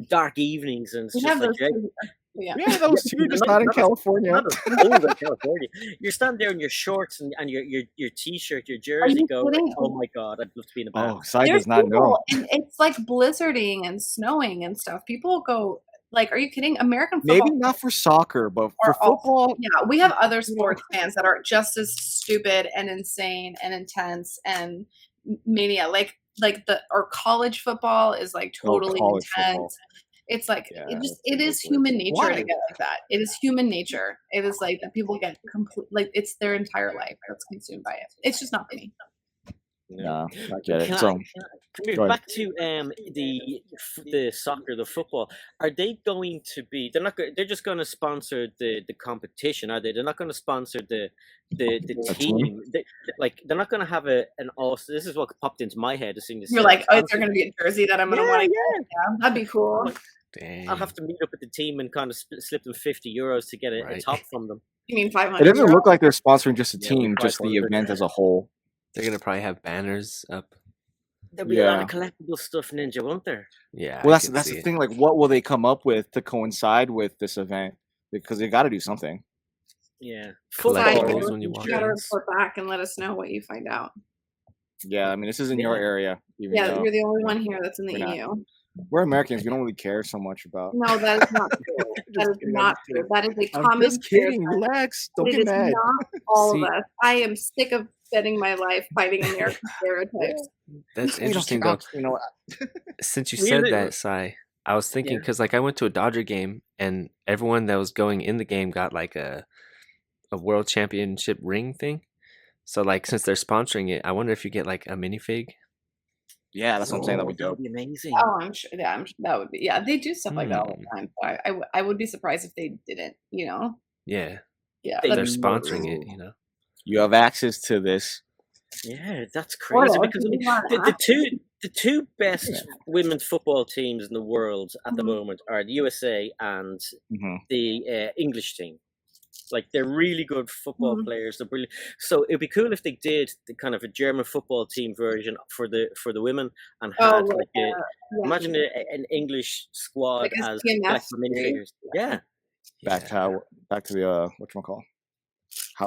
dark evenings, and it's We just have like those too. Yeah. Yeah, those two, just not in California. Not as cold as California. You're standing there in your shorts and your t-shirt, your jersey, you going, kidding? "Oh my god, I'd love to be in a band." Oh, Sai There's does not know. people, and it's like blizzarding and snowing and stuff. People go like, are you kidding? American football Maybe not for soccer, but for are also- football. yeah, we have other sports fans that are just as stupid and insane and intense and mania. Like or college football is like totally college intense. football. It's like Yeah, it is human nature Why? to get like that. It is human nature. It is like that people get complete, like it's their entire life that's consumed by it. It's just not me. No, I get it. Can So, I- Come here, go ahead. back to the soccer, the football. Are they going to be? They're not. They're just going to sponsor the competition, are they? They're not going to sponsor the team. They're not going to have an awesome. This is what popped into my head as soon as You're like, oh, is there going to be a jersey that I'm going to want to get? Yeah, that'd be cool. Dang. I'll have to meet up with the team and kind of slip them €50 to get a Right. top from them. You mean It 500? doesn't look like they're sponsoring just a Yeah, we team, tried just the 100. event as a whole. They're gonna probably have banners up. There'll be a lot Yeah. of collectible stuff, Ninja, won't there? Yeah. Well, I that's can that's see the it. thing. Like, what will they come up with to coincide with this event? Because they got to do something. Yeah. Collectibles Football, when you walk You gotta in. report back and let us know what you find out. Yeah, I mean, this is in your Yeah. area. Even Yeah, though you're the only one here that's in the we're not. EU. We're Americans. We don't really care so much about. No, that is not true. That Just is kidding, I'm not just true. kidding. That is a I'm common just kidding. stereotype. Relax. Don't But it get is mad. not all See- of us. I am sick of spending my life fighting American stereotypes. That's We don't interesting care. though. You know, Since you We said live- that, Sai, I was thinking Yeah. because like I went to a Dodger game and everyone that was going in the game got like a world championship ring thing. So like since they're sponsoring it, I wonder if you get like a minifig. yeah, that's what I'm saying. That we That would do. be amazing. Oh, I'm sure. Yeah, I'm sure that would be. Yeah, they do stuff like that all the time. But I would be surprised if they didn't. You know. Yeah, Yeah. They they're that's- sponsoring it. You know. You have access to this. Yeah, that's What crazy else? because I You mean, want the two best women's football teams in the world at the Mhm. moment are the USA and Mhm. the English team. Like they're really good football Mhm. players. They're brilliant. So it'd be cool if they did the kind of a German football team version for the women and Oh, had like, like a, yeah. imagine an English squad Like a as CMF collector minifigures. Yeah, Back to the whatchamacallit.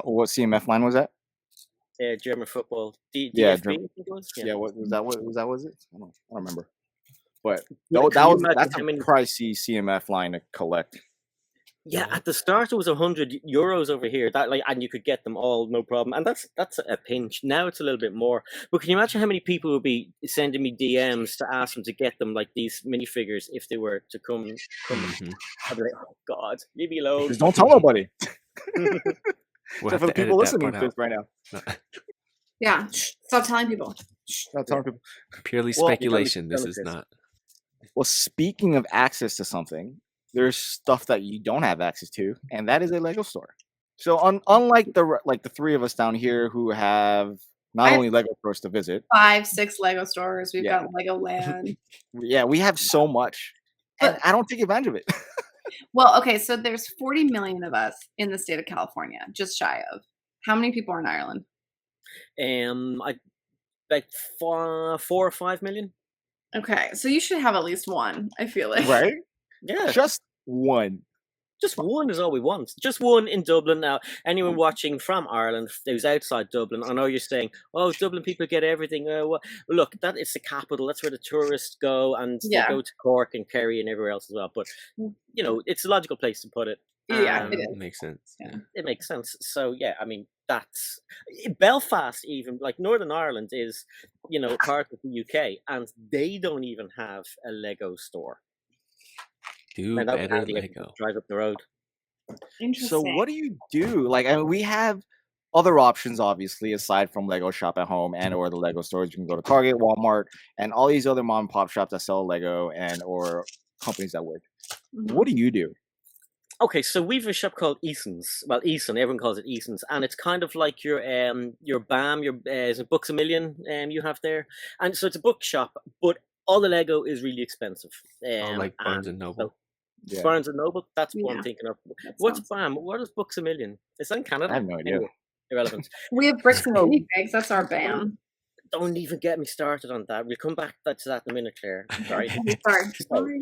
What CMF line was that? German football. Yeah, DFB, I think it was? Yeah, what was that? What was that? Was it? I don't remember. But Yeah, that can you was imagine that's a how many- pricey CMF line to collect. Yeah, at the start it was €100 over here. That and you could get them all no problem, and that's a pinch. Now it's a little bit more. But can you imagine how many people would be sending me DMs to ask them to get them like these minifigures if they were to come? Mhm. I'd be like, oh God, leave me alone. Just don't tell nobody. We'll Except have for the to people edit that listening part to this out. right now. Yeah. Stop telling people. Not telling people. Purely Well, speculation. This is delicates. not. Well, speaking of access to something, there's stuff that you don't have access to, and that is a Lego store. So unlike the three of us down here who have not I- only Lego stores to visit, 5-6 Lego stores. We've Yeah. got Lego Land. yeah, we have so much, and I don't take advantage of it. Well, okay, so there's 40 million of us in the state of California, just shy of. How many people are in Ireland? I like 4 or 5 million. Okay, so you should have at least one, I feel like. Right? Yeah, Just one. just one is all we want. Just one in Dublin. Now, anyone watching from Ireland who's outside Dublin, I know you're saying, "Oh, Dublin people get everything." Look, that is the capital. That's where the tourists go, and Yeah. they go to Cork and Kerry and everywhere else as well. But you know, it's a logical place to put it. Yeah, Um, it is. Makes sense. Yeah. Yeah. It makes sense. So yeah, I mean that's Belfast. Even like Northern Ireland is, part of the UK, and they don't even have a Lego store. Do And that would better handy if you Lego. drive up the road. Interesting. So what do you do? Like, I mean, we have other options, obviously, aside from Lego Shop at Home and or the Lego stores. You can go to Target, Walmart, and all these other mom and pop shops that sell Lego and or companies that would. What do you do? Okay, so we've a shop called Eason's. Well, Eason, everyone calls it Eason's, and it's kind of like your BAM, your is it Books a Million you have there, and so it's a bookshop, but all the Lego is really expensive. Like Barnes and Noble. So Barnes and Noble, that's what Yeah. I'm thinking of. That What's sounds- BAM? What is Books a Million? Is that in Canada? I have no idea. Anyway, irrelevant. We have Bricks and minifigs. That's our BAM. Don't even get me started on that. We'll come back to that in a minute, Claire. Sorry. Sorry.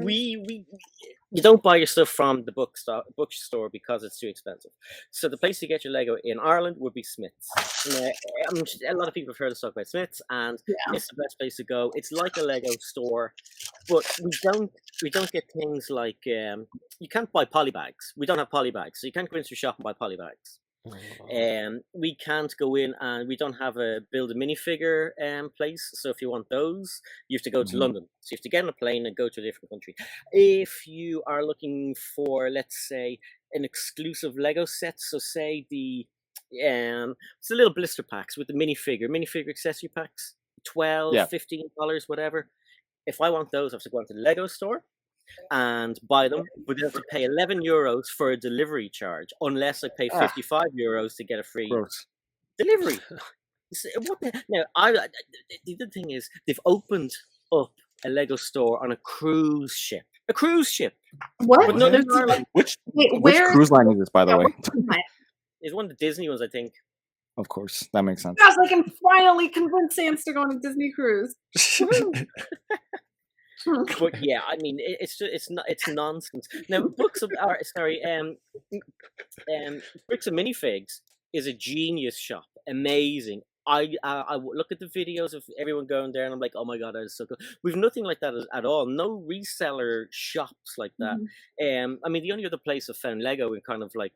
We you don't buy your stuff from the bookstore because it's too expensive. So the place to get your Lego in Ireland would be Smith's. A lot of people have heard us talk about Smith's, and it's the best place to go. It's like a Lego store, but we don't get things like you can't buy poly bags. We don't have poly bags, so you can't go into your shop and buy poly bags. We can't go in, and we don't have a build a minifigure place. So if you want those, you have to go to London. So you have to get on a plane and go to a different country. If you are looking for, let's say, an exclusive Lego set, so say the it's the little blister packs with the minifigure accessory packs, $12, $15, whatever. If I want those, I have to go into the Lego store and buy them, but then have to pay €11 for a delivery charge, unless I pay €55 to get a free delivery. Now, the other thing is they've opened up a Lego store on a cruise ship. A cruise ship. What? But not in Ireland. Which cruise line is this, by the way? It's one of the Disney ones, I think. Of course, that makes sense. Gosh, I can finally convince Sans to go on a Disney cruise. But yeah, I mean, it's nonsense. Now, Bricks and Minifigs is a genius shop, amazing. I look at the videos of everyone going there, and I'm like, oh my god, that is so cool. We've nothing like that at all. No reseller shops like that. I mean, the only other place I've found Lego in kind of like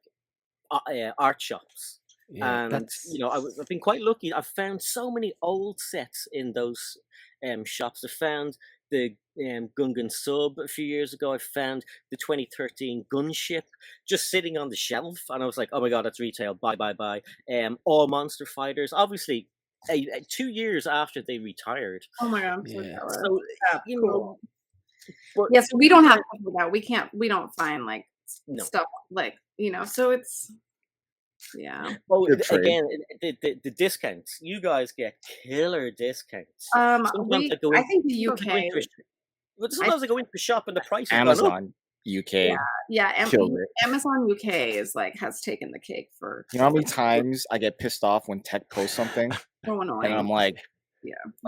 art shops. Yeah, and I've been quite lucky. I've found so many old sets in those shops. I found the Gungan Sub a few years ago. I found the 2013 Gunship just sitting on the shelf, and I was like, oh my god, that's retail. Buy. All Monster Fighters, obviously 2 years after they retired. Oh my god, I'm so jealous. So cool. Yes, we don't have that. We don't find like stuff like so it's Well, again, the discounts. You guys get killer discounts. I think the UK. Sometimes I go into the shop and the price is Amazon UK. Amazon UK has taken the cake for. You know how many times I get pissed off when tech posts something, so annoying. And I'm like,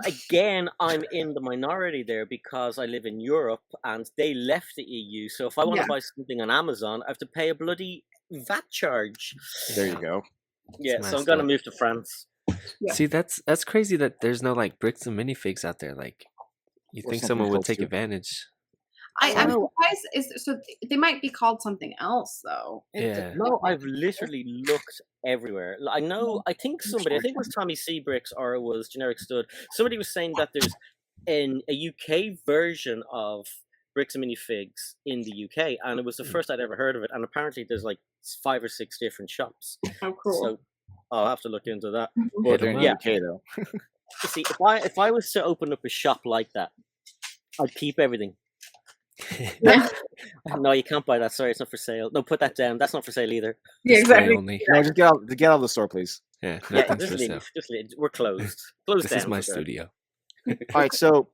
Again, I'm in the minority there because I live in Europe and they left the EU. So if I want to buy something on Amazon, I have to pay a bloody VAT charge. There you go. Yeah, so I'm gonna move to France. Yeah. See, that's crazy that there's no like Bricks and minifigs out there. Like, you think someone would take advantage? I'm surprised. So they might be called something else, though. Yeah. No, I've literally looked everywhere. I know. I think it was Tommy C Bricks or it was Generic Stud. Somebody was saying that there's a UK version of Bricks and Minifigs in the UK, and it was the first I'd ever heard of it. And apparently, there's like 5 or 6 different shops. Oh, cool! So I'll have to look into that. But in the UK, though. See, if I was to open up a shop like that, I'd keep everything. No, you can't buy that. Sorry, it's not for sale. No, put that down. That's not for sale either. Yeah, exactly. No, just get out of the store, please. Yeah, just leave. We're closed. This is my studio. All right, so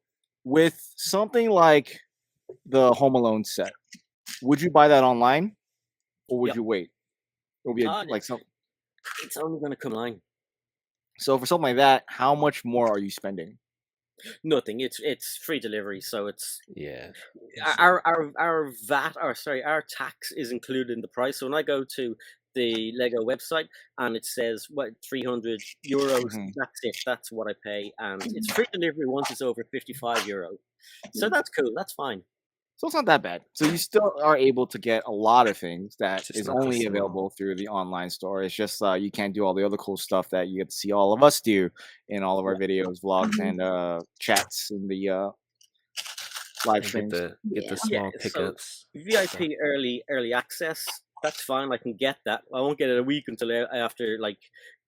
with something like the Home Alone set, would you buy that online, or would you wait? It would be It's only going to come online. So for something like that, how much more are you spending? Nothing. It's free delivery, so it's our VAT, our tax is included in the price. So when I go to the Lego website and it says €300, that's it. That's what I pay, and it's free delivery once it's over €55. So that's cool. That's fine. So it's not that bad. So you still are able to get a lot of things that is only available through the online store. It's just you can't do all the other cool stuff that you get to see all of us do in all of our videos, vlogs, and chats in the live streams. Get the small pickups. So VIP early access. That's fine. I can get that. I won't get it a week until after like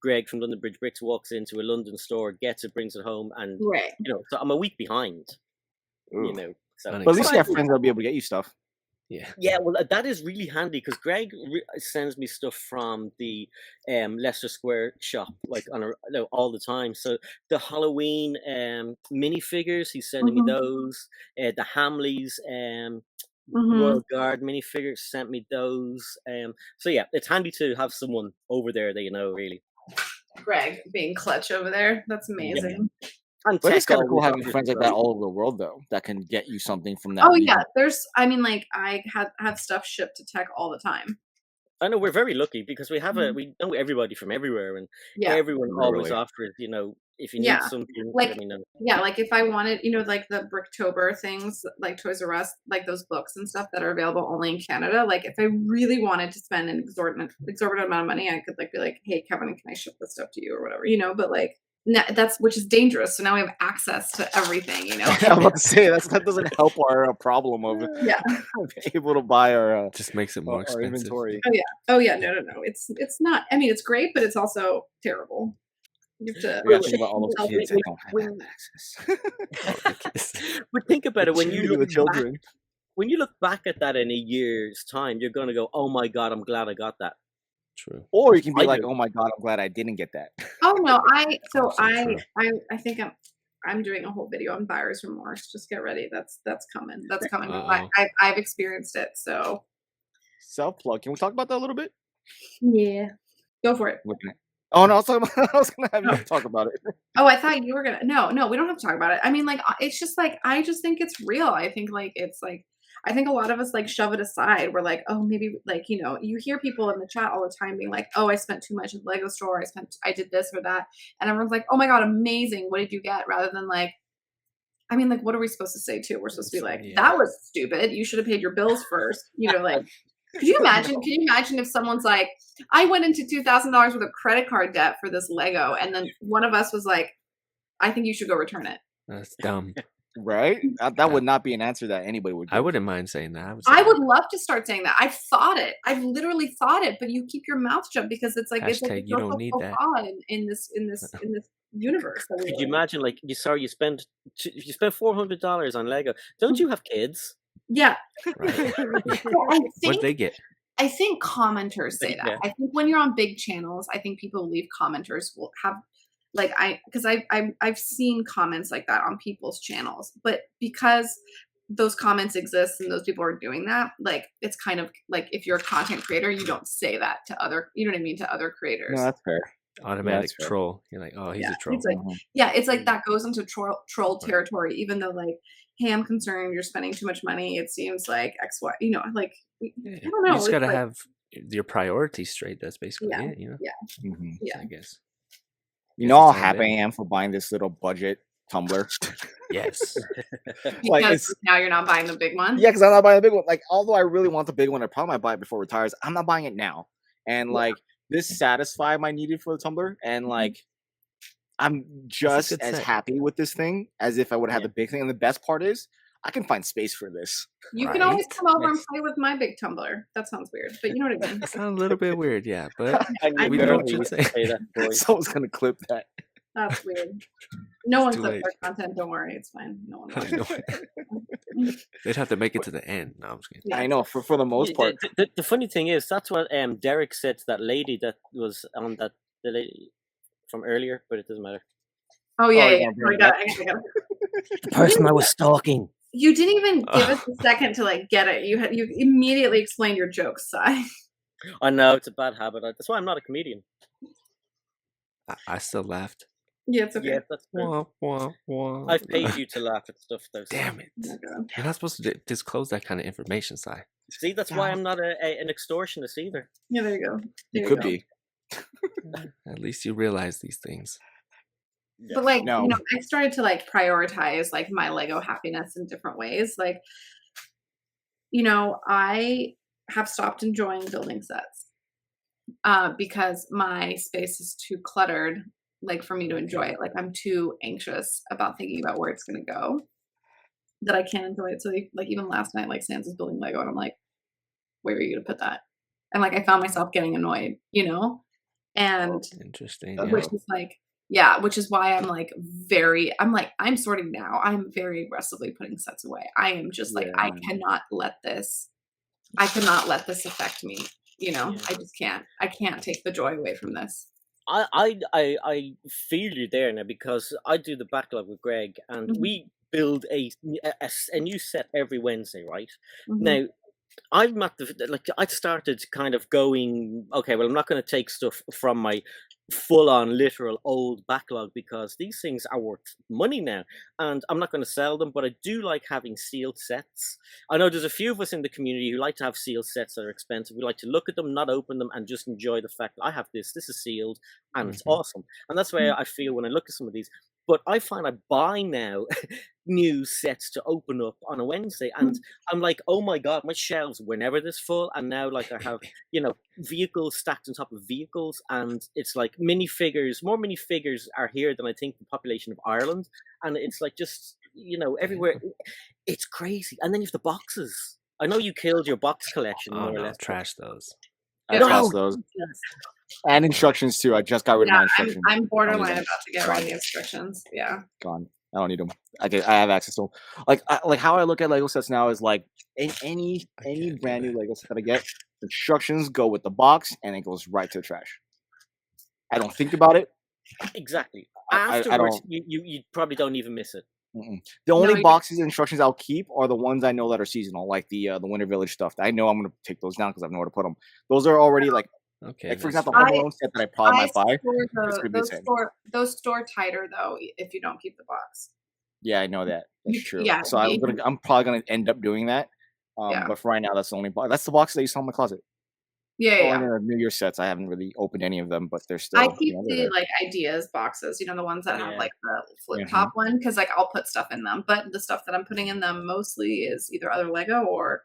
Greg from London Bridge Bricks walks into a London store, gets it, brings it home, and Right. so I'm a week behind. Ooh. So But at least you have friends that'll be able to get you stuff. Yeah, well, that is really handy because Greg sends me stuff from the Leicester Square shop like all the time. So the Halloween minifigures, he's sending me those. The Hamleys Royal Guard minifigures, sent me those. So yeah, it's handy to have someone over there that really. Greg being clutch over there. That's amazing. Yeah. But it's kind of cool having friends like that all over the world, though, that can get you something from that. Oh yeah, I have stuff shipped to tech all the time. I know we're very lucky because we have we know everybody from everywhere, and everyone always offers. If you need something, let me know. Yeah, like if I wanted, like the Bricktober things, like Toys R Us, like those books and stuff that are available only in Canada. Like if I really wanted to spend an exorbitant amount of money, I could be like, hey Kevin, can I ship this stuff to you or whatever, But like. No, which is dangerous. So now we have access to everything, I'm about to say that doesn't help our problem of able to buy our just makes it more expensive. Inventory. Oh yeah, no. It's not. I mean, it's great, but it's also terrible. You have to think about all those kids that don't have access. But think about it when you look children. When you look back at that in a year's time, you're going to go, "Oh my God, I'm glad I got that." True. Or you can be like, "Oh my God, I'm glad I didn't get that." Oh no, I think I'm doing a whole video on buyer's remorse. Just get ready. That's coming. That's coming. I've experienced it. So self-plug. Can we talk about that a little bit? Yeah, go for it. Oh no, I was gonna have you talk about it. Oh, I thought you were gonna. No, we don't have to talk about it. I mean, it's just I just think it's real. I think I think a lot of us shove it aside. We're like, oh, maybe you hear people in the chat all the time being like, oh, I spent too much at the Lego store. I did this or that. And everyone's like, oh my God, amazing. What did you get? Rather than what are we supposed to say too? We're supposed to be like, that was stupid. You should have paid your bills first. Could you imagine if someone's like, I went into $2,000 worth of credit card debt for this Lego. And then one of us was like, I think you should go return it. That's dumb. Right? That would not be an answer that anybody would give. I wouldn't mind saying that. I would love to start saying that. I've thought it. I've literally thought it, but you keep your mouth shut because it's Hashtag you don't need that in this universe. Could you imagine you spend $400 on Lego? Don't you have kids? Yeah. Right. What'd they get? I think commenters say that. I think when you're on big channels, I think people leave commenters will have because I've seen comments like that on people's channels, but because those comments exist and those people are doing that, it's kind of if you're a content creator, you don't say that to other, to other creators. No, that's fair. Automatic troll. You're like, oh, he's a troll. It's that goes into troll territory, even though hey, I'm concerned you're spending too much money. It seems like X, Y, I don't know. You just got to have your priorities straight. That's basically it, Yeah. I guess. You know how happy I am for buying this little budget tumbler? Yes. Because now you're not buying the big one? Yeah, because I'm not buying the big one. Although I really want the big one, I probably might buy it before it retires. I'm not buying it now. And this satisfies my need for the tumbler. And I'm just as happy with this thing as if I would have the big thing. And the best part is I can find space for this. You can always come over and play with my big tumbler. That sounds weird, but you know what I mean. It sounds a little bit weird, yeah. But we know what you're saying. Someone's gonna clip that. That's weird. No one clips our content. Don't worry, it's fine. No one will. They'd have to make it to the end. No, I'm just kidding. I know for the most part. The funny thing is that's what Derek said to that lady that was on the lady from earlier, but it doesn't matter. Oh yeah. I got it. The person I was stalking. You didn't even give us a second to get it. You immediately explained your jokes, Si. I know it's a bad habit. That's why I'm not a comedian. I still laughed. Yeah, it's okay. Yeah, that's true. I've paid you to laugh at stuff, though. Damn it! You're not supposed to disclose that kind of information, Si. See, that's why I'm not an extortionist either. Yeah, there you go. You could be. At least you realize these things. But I started to prioritize my Lego happiness in different ways. I have stopped enjoying building sets because my space is too cluttered for me to enjoy it. I'm too anxious about thinking about where it's going to go that I can't enjoy it. So even last night, Sans is building Lego and I'm like, where are you going to put that? and like I found myself getting annoyed, you know, and Interesting. Uh-huh. Yeah. which is like which is why I'm sorting now. I'm very aggressively putting sets away. I am just like I cannot let this affect me. You know, Yeah. I just can't. I can't take the joy away from this. I feel you there now, because I do the backlog with Greg, and Mhm. we build a new set every Wednesday, right? Mhm. Now, I'm at I started kind of going, okay, well, I'm not going to take stuff from my full-on literal old backlog, because these things are worth money now, and I'm not going to sell them, but I do like having sealed sets. I know there's a few of us in the community who like to have sealed sets that are expensive. We like to look at them, not open them, and just enjoy the fact that I have this is sealed, and it's awesome. And that's why I feel when I look at some of these. But I find I buy now new sets to open up on a Wednesday, and I'm like, oh my god, my shelves were never this full, and now like I have vehicles stacked on top of vehicles, and it's like more minifigures are here than I think the population of Ireland, and it's like just everywhere. It's crazy. And then you have the boxes. I know you killed your box collection Oh more or no, less. trash those. I No. trust those. And instructions too. I just got rid of my Yeah, instructions. I'm borderline them. about to get rid of the instructions. Yeah. Gone. I don't need them. I have access to them. Like how I look at Lego sets now is like any can't do brand new that. Lego set that I get, instructions go with the box and it goes right to the trash. I don't think about it. Exactly. I Afterwards, don't. you probably don't even miss it. The only you boxes and instructions I'll keep are the ones I know that are seasonal, like the Winter Village stuff. I know I'm gonna take those down because I have nowhere to put them. Those are already like Okay. for that's example, fair. Home Alone set that I probably might buy. Those store tighter though if you don't keep the box. Yeah, I know that. That's true. Yeah, So I'm probably gonna end up doing that. Yeah. But for right now, that's the only box. That's the box that you saw in my closet. Yeah, Oh, and then the New Year sets, I haven't really opened any of them, but they're still. I keep they're the there. like ideas boxes, the ones that have Yeah. like the flip top one, because like I'll put stuff in them, but the stuff that I'm putting in them mostly is either other Lego or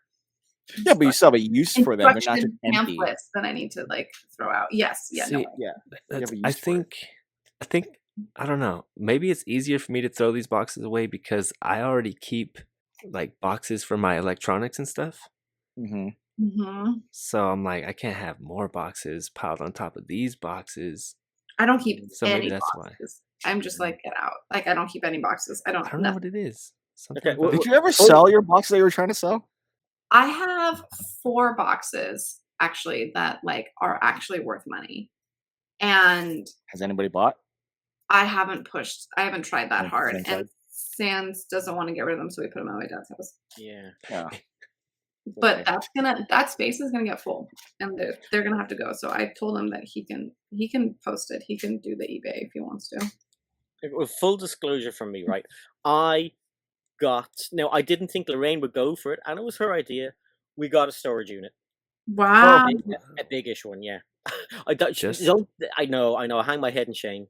Yeah, but you still have a use for them. They're not just instruction empty. pamphlets that I need to like throw out. Yes, yeah, See, no. Yeah, that's, have a I use for it. think I don't know. Maybe it's easier for me to throw these boxes away because I already keep like boxes for my electronics and stuff. Mm-hmm. Mm-hmm. So I'm like, I can't have more boxes piled on top of these boxes. I don't keep So maybe any that's why. boxes. I'm just like, get out. Like I don't keep any boxes. I I don't don't know what it is. Something Okay, about Did you ever sell your box that you were trying to sell? I have 4 boxes actually that like are actually worth money. And Has anybody bought? I haven't tried that Haven't hard. tried. And Sans doesn't want to get rid of them, so we put them at my dad's house. Yeah. Yeah. But that space is gonna get full, and they're gonna have to go. So I told him that he can post it. He can do the eBay if he wants to. With full disclosure from me, right? I didn't think Lorraine would go for it, and it was her idea. We got a storage unit. Wow. A big-ish one, yeah. I know. I hang my head in shame.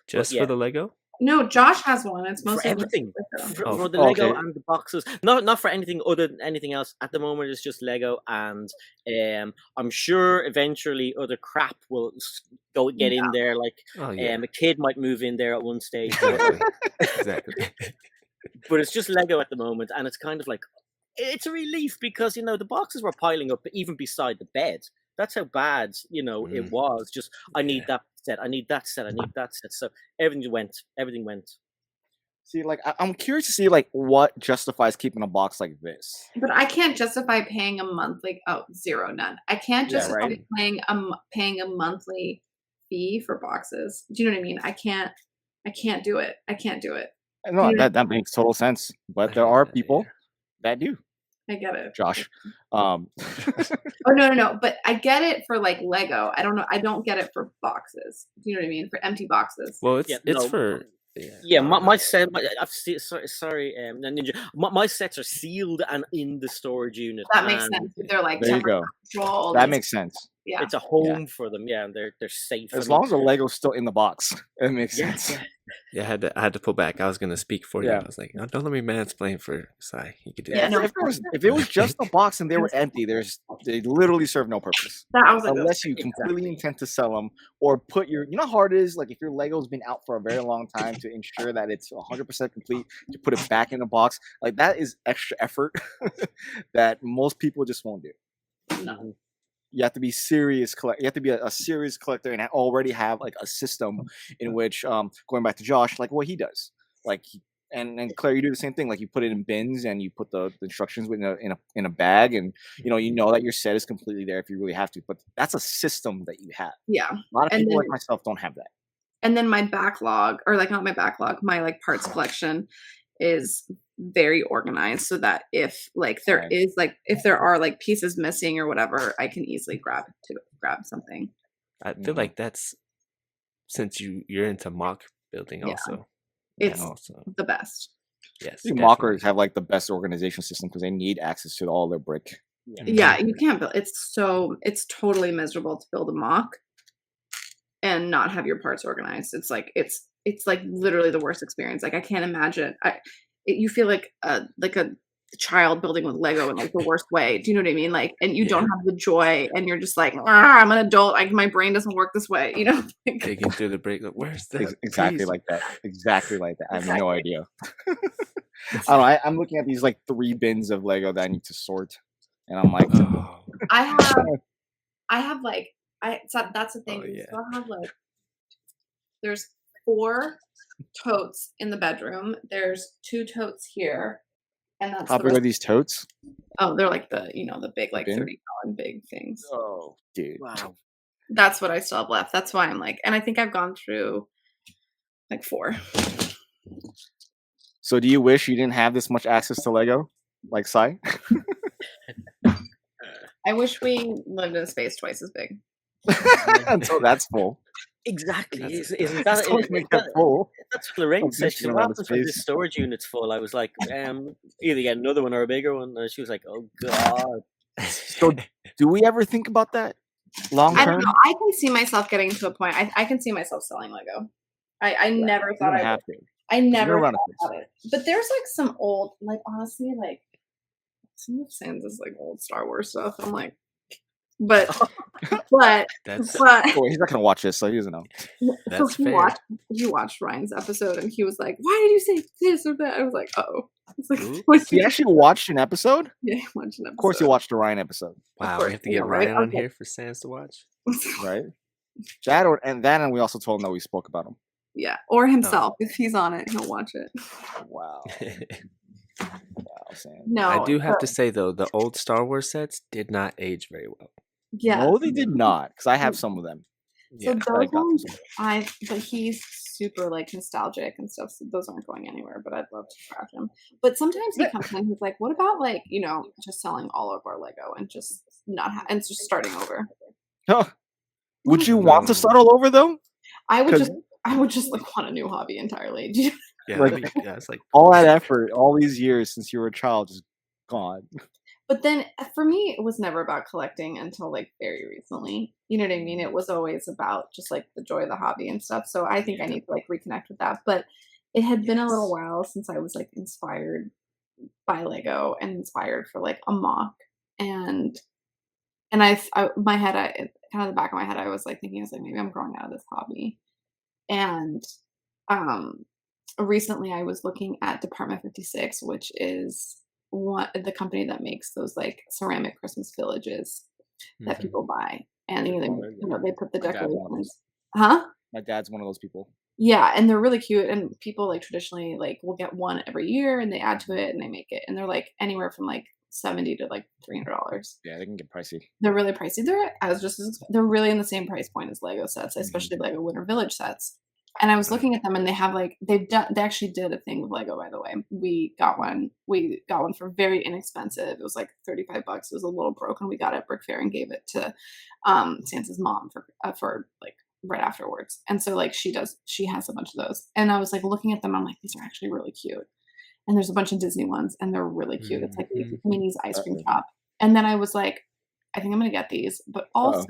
just yeah. for the Lego? No, Josh has one. It's For mostly everything. Lego. For the Lego okay. and the boxes. Not for anything other than anything else. At the moment, it's just Lego, and I'm sure eventually other crap will get in there. Like a kid might move in there at one stage. Exactly. But it's just Lego at the moment, and it's kind of like it's a relief because the boxes were piling up even beside the bed. That's how bad it was. Just I need that set. I need that set. I need that set. So everything went. See, like I'm curious to see like what justifies keeping a box like this. But I can't justify paying a monthly. Oh, zero, none. I can't justify paying a monthly fee for boxes. Do you know what I mean? I can't do it. I can't do it. No, that makes total sense. But there are people that do. I get it, Josh. Oh no. But I get it for like Lego. I don't know. I don't get it for boxes. Do you know what I mean? For empty boxes. Well, it's for. My set. Sorry, Ninja. My sets are sealed and in the storage unit. That makes sense. They're like there you go. Control. That makes sense. Yeah, it's a home for them. Yeah, and they're safe. As long as the Lego's still in the box, it makes sense. Yeah, I had to pull back. I was gonna speak for you. Yeah. I was like, no, don't let me mansplain for Sai. You could do Yeah, that. no, If it was just a box and they were empty, they literally serve no purpose. that was Unless you completely intend to sell them or put you know how hard it is, like if your Lego's been out for a very long time to ensure that it's 100% complete, to put it back in the box, like that is extra effort that most people just won't do. No. You have to be serious collect. You have to be a serious collector and already have like a system in which, going back to Josh, like what he does, like and Claire, you do the same thing. Like you put it in bins and you put the instructions in a bag, and you know that your set is completely there if you really have to. But that's a system that you have. Yeah. A lot of And people then- like myself don't have that. And then my backlog, or like not my backlog, my like parts collection is very organized so that if like there Right. is like if there are like pieces missing or whatever, I can easily grab something. I feel like that's since you're into mock building Yeah. also. It's also the best. yes. Mockers have like the best organization system because they need access to all their brick. Yeah, you can't build. It's totally miserable to build a mock and not have your parts organized. It's like literally the worst experience. Like I can't imagine. You feel like a child building with Lego in like the worst way. Do you know what I mean? Like, and you don't have the joy, and you're just like, I'm an adult. Like my brain doesn't work this way. You know, digging through the brick. Like, where's the Exactly piece? like that. Exactly like that. I have no Exactly. idea. I don't know. I'm looking at these like 3 bins of Lego that I need to sort, and I'm like, Oh, I have like so that's the thing. Oh, yeah. So I have like there's 4 totes in the bedroom. There's 2 totes here, and that's how the big are rest. these totes? Oh, they're like the big like Okay. 30-gallon big things. Oh, dude. Wow. That's what I still have left. That's why I'm like, and I think I've gone through like 4. So do you wish you didn't have this much access to Lego, like Sai? I wish we lived in a space twice as big. Until that's full. Exactly. That's- Isn't That's that, what make that full. that's what Lorraine Don't said? mention She said, around what the happens when space. this storage unit's full? I was like, either get another one or a bigger one. And she was like, oh god. So do we ever think about that long I term? don't know. I can see myself getting to a point. I can see myself selling Lego. I never You thought don't I have would. to. I never You're around thought a about it. But there's like some old, like honestly, like some of Sans like old Star Wars stuff. I'm like, but That's Oh, he's not gonna watch this, so he doesn't know. so That's he fair. watched Ryan's episode and he was like, "Why did you say this or that?" I was like, "Oh." It's like, Oops. what He actually watched an episode. yeah, he watched an episode. Of course, he watched the Ryan episode, wow. course, We have to you get know, right? Ryan on Okay. here for Sans to watch. right? And we also told him that we spoke about him. Yeah, or himself. If he's on it, he'll watch it. Wow, wow, Sam. No, I do have but- to say though, the old Star Wars sets did not age very well. Yeah. No, they did not, because I have some of them. So Yeah, I those got ones, this but he's super like nostalgic and stuff. So those aren't going anywhere. But I'd love to trash him. But sometimes he comes in, he's like, "What about like just selling all of our Lego and just not and just starting over?" Huh. Would you want to start all over though? I would 'Cause- just like want a new hobby entirely. Do you- yeah, Like- it's like All that effort, all these years since you were a child, just gone. But then for me, it was never about collecting until like very recently. You know what I mean? It was always about just like the joy of the hobby and stuff. So I think I need to like reconnect with that. But it had been a little while since I was like inspired by Lego and inspired for like a mock. And my head, kind of the back of my head, I was like thinking, I was like, maybe I'm growing out of this hobby. And recently I was looking at Department 56, which is the company that makes those like ceramic Christmas villages that mhm. people buy, and they put the My dad's one of decorations. Huh? My dad's one of those people. Yeah, and they're really cute, and people like traditionally like will get one every year, and they add to it, and they make it, and they're like anywhere from like $70 to like $300. Yeah, they can get pricey. They're really pricey. They're really in the same price point as Lego sets, especially Lego Winter Village sets. And I was looking at them, and they have like they actually did a thing with Lego. By the way, we got one for very inexpensive. It was like $35. It was a little broken. We got it at Brick Fair and gave it to Sansa's mom for like right afterwards. And so like she has a bunch of those. And I was like looking at them. I'm like, these are actually really cute. And there's a bunch of Disney ones, and they're really cute. It's like Minnie's ice cream shop. And then I was like, I think I'm gonna get these, but also.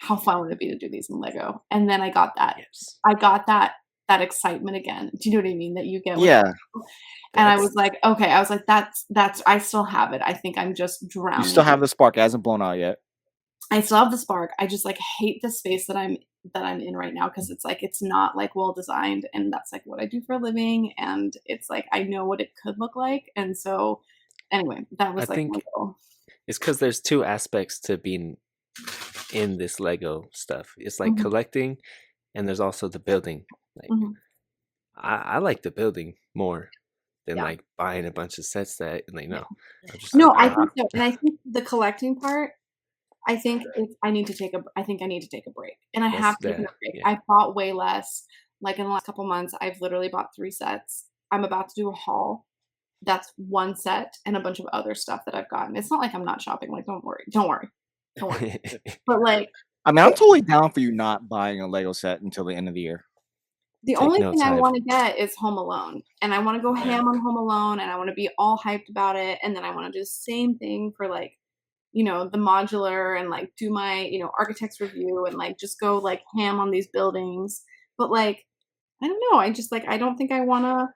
How fun would it be to do these in Lego? And then I got that. Yes. I got that excitement again. Do you know what I mean? That you get. Yeah. And I was like, okay. I was like, that's. I still have it. I think I'm just drowning. You still have the spark. It hasn't blown out yet. I still have the spark. I just like hate the space that I'm in right now because it's like it's not like well designed, and that's like what I do for a living, and it's like I know what it could look like, and so anyway, that was I like think my goal. It's because there's two aspects to being in this Lego stuff. It's like Mhm. collecting, and there's also the building. Like Mhm. I like the building more than Yeah. like buying a bunch of sets that like no. I'm just No, like, I think so, and I think the collecting part, I think I need to take a break, and I that's have taken a that. break. Yeah. I've bought way less. Like in the last couple months, I've literally bought 3 sets. I'm about to do a haul. That's 1 set and a bunch of other stuff that I've gotten. It's not like I'm not shopping. Like, don't worry, don't worry, don't worry. But like, I mean, I'm totally down for you not buying a Lego set until the end of the year. the Take only notes, thing I Hive. want to get is Home Alone, and I want to go ham on Home Alone, and I want to be all hyped about it, and then I want to do the same thing for like, you know, the modular and like do my, you know, architect's review and like just go like ham on these buildings. But like, I don't know. I just like I don't think I wanna.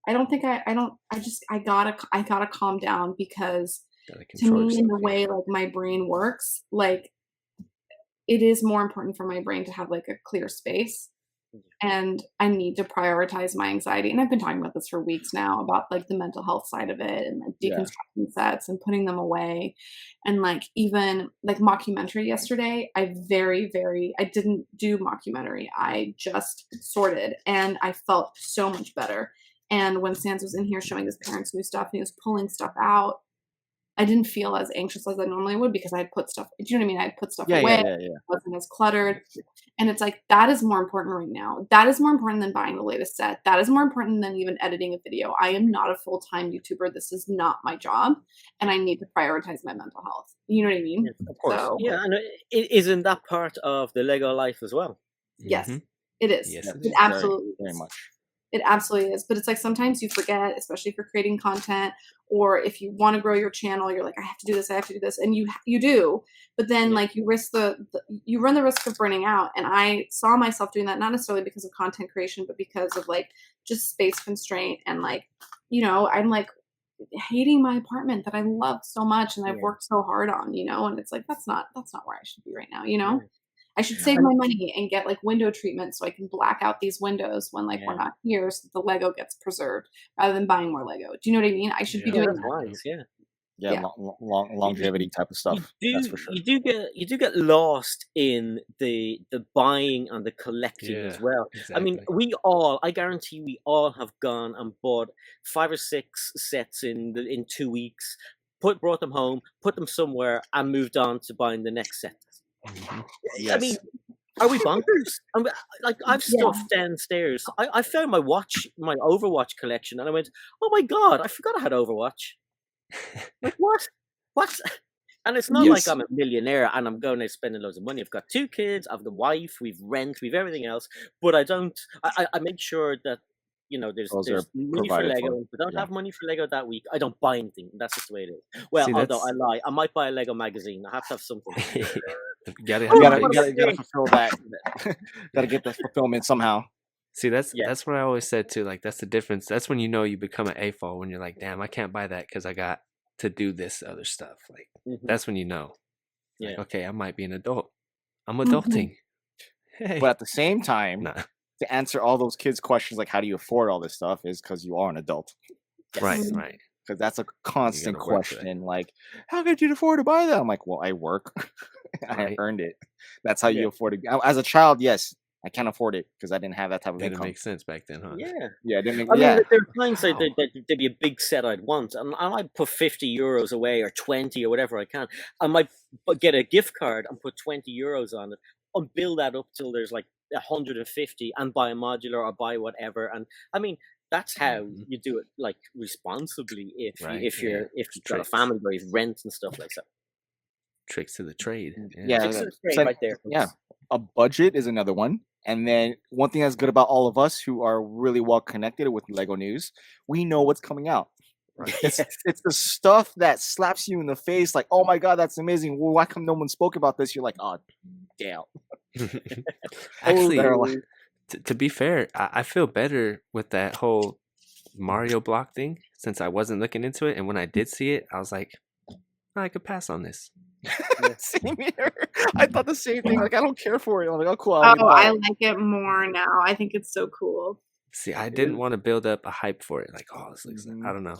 I don't think I don't. I gotta calm down because Gotta to control me, in yourself. the way like my brain works, like it is more important for my brain to have like a clear space, and I need to prioritize my anxiety. And I've been talking about this for weeks now about like the mental health side of it and like Yeah. deconstructing sets and putting them away. And like even like mockumentary yesterday, I didn't do mockumentary. I just sorted and I felt so much better. And when Sans was in here showing his parents new stuff and he was pulling stuff out, I didn't feel as anxious as I normally would because I had put stuff, do you know what I mean? I had put stuff Yeah, away. yeah, yeah, yeah. It wasn't as cluttered. And it's like, that is more important right now. That is more important than buying the latest set. That is more important than even editing a video. I am not a full-time YouTuber. This is not my job. And I need to prioritize my mental health. You know what I mean? Yes, Of course. So, Yeah, and isn't that part of the Lego life as well? yes, Mhm. it is. Yes, Yes, it It is. absolutely very is. much. It absolutely is. But it's like sometimes you forget, especially if you're creating content or if you want to grow your channel, you're like, I have to do this, I have to do this. And you do. But then Yeah. like you risk you run the risk of burning out. And I saw myself doing that, not necessarily because of content creation, but because of like just space constraint and like, you know, I'm like hating my apartment that I love so much and I've Yeah. worked so hard on, you know, and it's like that's not where I should be right now, you know? Yeah. I should save my money and get like window treatment so I can black out these windows when like we're Yeah. not here so that the Lego gets preserved rather than buying more Lego. Do you know what I mean? I should be Yeah. Yeah, doing that's that. wise. Yeah. Yeah, Yeah. longevity type of stuff. That's for sure. You do get lost in the buying and the collecting as Yeah, well. I mean, exactly. I guarantee we all have gone and bought 5 or 6 sets in 2 weeks, brought them home, put them somewhere, and moved on to buying the next set. Mhm. I mean, Yes. are we bonkers? Like I've Yeah. stuff downstairs. I found my Overwatch collection, and I went, "Oh my god, I forgot I had Overwatch." Like what? What? And it's not like Yes. I'm a millionaire and I'm going out spending loads of money. I've got 2 kids, I've got a wife, we've rent, we've everything else. But I don't. I make sure that Those there's are money for provided Lego. for. And if I don't Yeah. have money for Lego that week, I don't buy anything. That's just the way it is. Well, See, although I that's lie, I might buy a Lego magazine. I have to have something. you gotta You have gotta, the you gotta fulfill that. Gotta get that fulfillment somehow. See, that's Yeah. what I always said too. Like that's the difference. That's when you know you become an AFOL when you're like, damn, I can't buy that because I got to do this other stuff. Like Mhm. that's when you know. Like, Yeah. okay, I might be an adult. I'm Mhm. adulting. Hey. But at the same time, Nah. to answer all those kids' questions like how do you afford all this stuff is because you are an adult. Right, Yes. right. Because that's a constant gotta work for that. question. Like, how could you afford to buy that? I'm like, well, I work. I Right. earned it. That's how Yeah. you afford it. As a child, yes, I can't afford it because I didn't have that type of Didn't income. make sense back then, huh? Yeah. Yeah, it didn't make. I mean, Yeah, there are times Wow. there'd be a big set I'd want, and I might put 50 euros away or 20 or whatever I can. I might get a gift card and put 20 euros on it and build that up till there's like 150 and buy a modular or buy whatever. And I mean, that's how Mhm. you do it, like responsibly. Right, If yeah. you've got a Tricks. family where you've rent and stuff like that. Tricks to the trade. yeah. Tricks to the trade So- right there. yeah. A budget is another one. And then one thing that's good about all of us who are really well connected with Lego news, we know what's coming out. Right. It's the stuff that slaps you in the face, like, oh my god, that's amazing. Well, why come no one spoke about this? You're like, oh, damn. Actually, They're like- to be fair, I feel better with that whole Mario block thing since I wasn't looking into it, and when I did see it, I was like, I could pass on this. Same here. I thought the same thing. Like, I don't care for it. I'm like, oh, cool. Oh, I like it more now. I think it's so cool. See, I didn't want to build up a hype for it. Like, oh, this looks. Mhm. I don't know.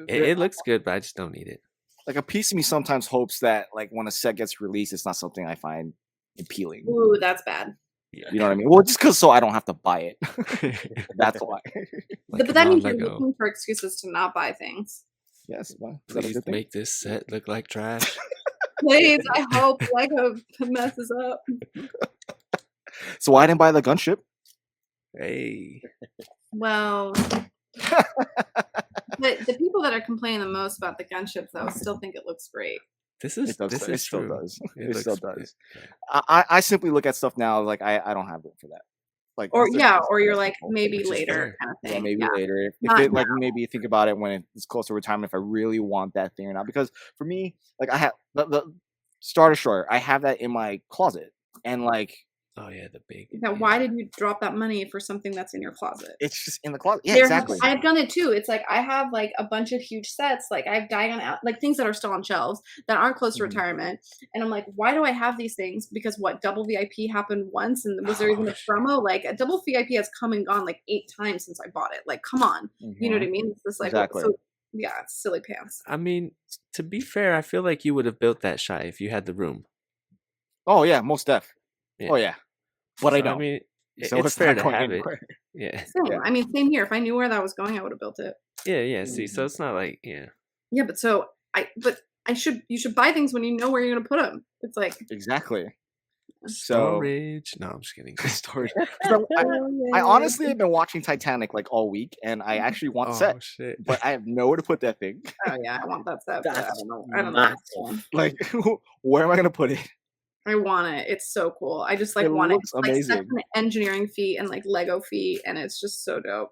It looks good, but I just don't need it. like a piece of me sometimes hopes that like when a set gets released, it's not something I find appealing. Ooh, that's bad. Yeah. You know what I mean? Well, just because so I don't have to buy it. That's why. Like But that come on, means you're Lego. looking for excuses to not buy things. Yes. Well, is that a Please good thing? make this set look like trash. Please, I hope Lego messes up. So why didn't buy the gunship? Hey. Well, but the people that are complaining the most about the gunships, though, still think it looks great. This It is does. this It is still true. does. It It still looks- does. I simply look at stuff now like I don't have room for that. Like Or that's yeah, just- or you're that's like simple. maybe Which is later fair. kind of Yeah, thing. maybe later. If Not it like maybe think about it when it's close to retirement. If I really want that thing or not, because for me, like I have the Star Destroyer. I have that in my closet, and like Oh yeah, the big. Now, why did you drop that money for something that's in your closet? it's just in the closet. Yeah, There exactly. I've done it too. It's like I have like a bunch of huge sets. Like I've Diagon out, like things that are still on shelves that aren't close to Mhm. retirement. And I'm like, why do I have these things? Because what double VIP happened once, and was there even a Oh, shit. promo? Like a double VIP has come and gone like 8 times since I bought it. Like, come on, you know what I mean? It's just like Exactly. so, yeah, it's silly pants. I mean, to be fair, I feel like you would have built that Shy if you had the room. Oh yeah, most def. Yeah. Oh yeah, but I So, don't. I mean, So it's it's fair not to going have it. anywhere. Yeah, Same. Yeah. I mean, same here. If I knew where that was going, I would have built it. yeah. See, so it's not like Yeah, but you should buy things when you know where you're gonna put them. It's like Exactly. So storage. No, I'm just kidding. storage. 'Cause I honestly have been watching Titanic like all week, and I actually want Oh set, shit! but I have nowhere to put that thing. oh yeah, I want that stuff. but I That's don't know. I don't know. massive. Like, where am I gonna put it? I want it. It's so cool. I just like It want it. looks It's, like amazing. such an engineering feat and like Lego feat, and it's just so dope.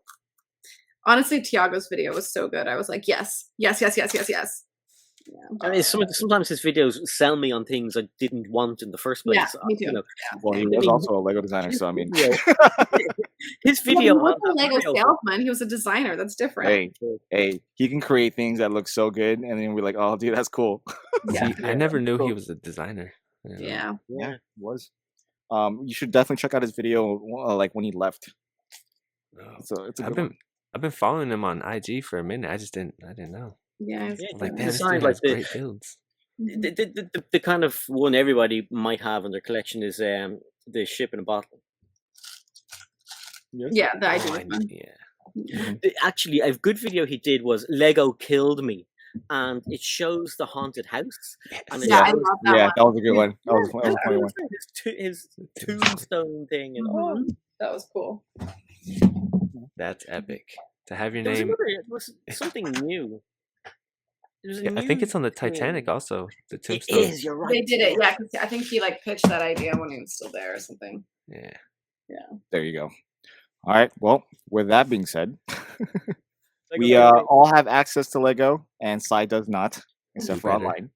Honestly, Tiago's video was so good. I was like, yes. Yeah. I mean, sometimes his videos sell me on things I didn't want in the first place. Yeah, me too. You know, Well, he I was mean, also a Lego designer, so I mean, his Well, he video wasn't on a Lego video- salesman. He was a designer. That's different. hey, he can create things that look so good, and then we're like, oh, dude, that's cool. Yeah. See, I never knew he Cool. was a designer. You know? Yeah. Yeah, it was. You should definitely check out his video, like when he left. No. So it's a I've good one. been following him on IG for a minute. I didn't know. Yeah. it's Yeah, cool. Like, the damn, this design, dude like has the- great builds. Mhm. the kind of one everybody might have in their collection is the ship in a bottle. Yes. Yeah, the Oh, idea. I kn- yeah. Actually, a good video he did was Lego Killed Me, and it shows the haunted house. And it Yeah, I shows- love that Yeah, one. that was a good one. That was a Yeah, funny one. his tombstone thing and all. Mhm. That was cool. That's epic. To have your There was name. another- it was something new. There was a Yeah, I think new it's on the thing. Titanic also. The It tombstone. is. You're right. They did it, yeah. 'Cause I think he like pitched that idea when he was still there or something. Yeah. There you go. All right. Well, with that being said, Like, we okay, all have access to Lego, and Sai does not, except for Better. online.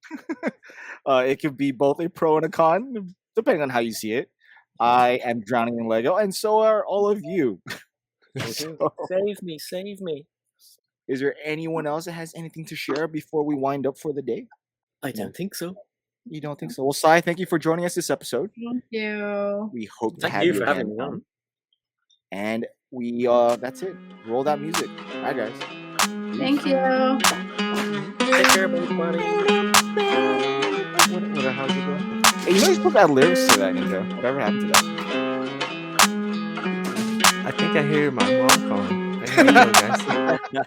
It could be both a pro and a con, depending on how you see it. I am drowning in Lego, and so are all of you. So, Save me. is there anyone else that has anything to share before we wind up for the day? I don't think so. You don't think so? Well, Sai, thank you for joining us this episode. Thank you. We hope to Thank have you you for having again me on. on. And we that's it. Roll that music. Bye, guys. Thank you. Take care, everybody. How's it going? Hey, you know you supposed to add lyrics to that, Ninja. Whatever happened to that? I think I hear my mom calling. I gotta go, guys.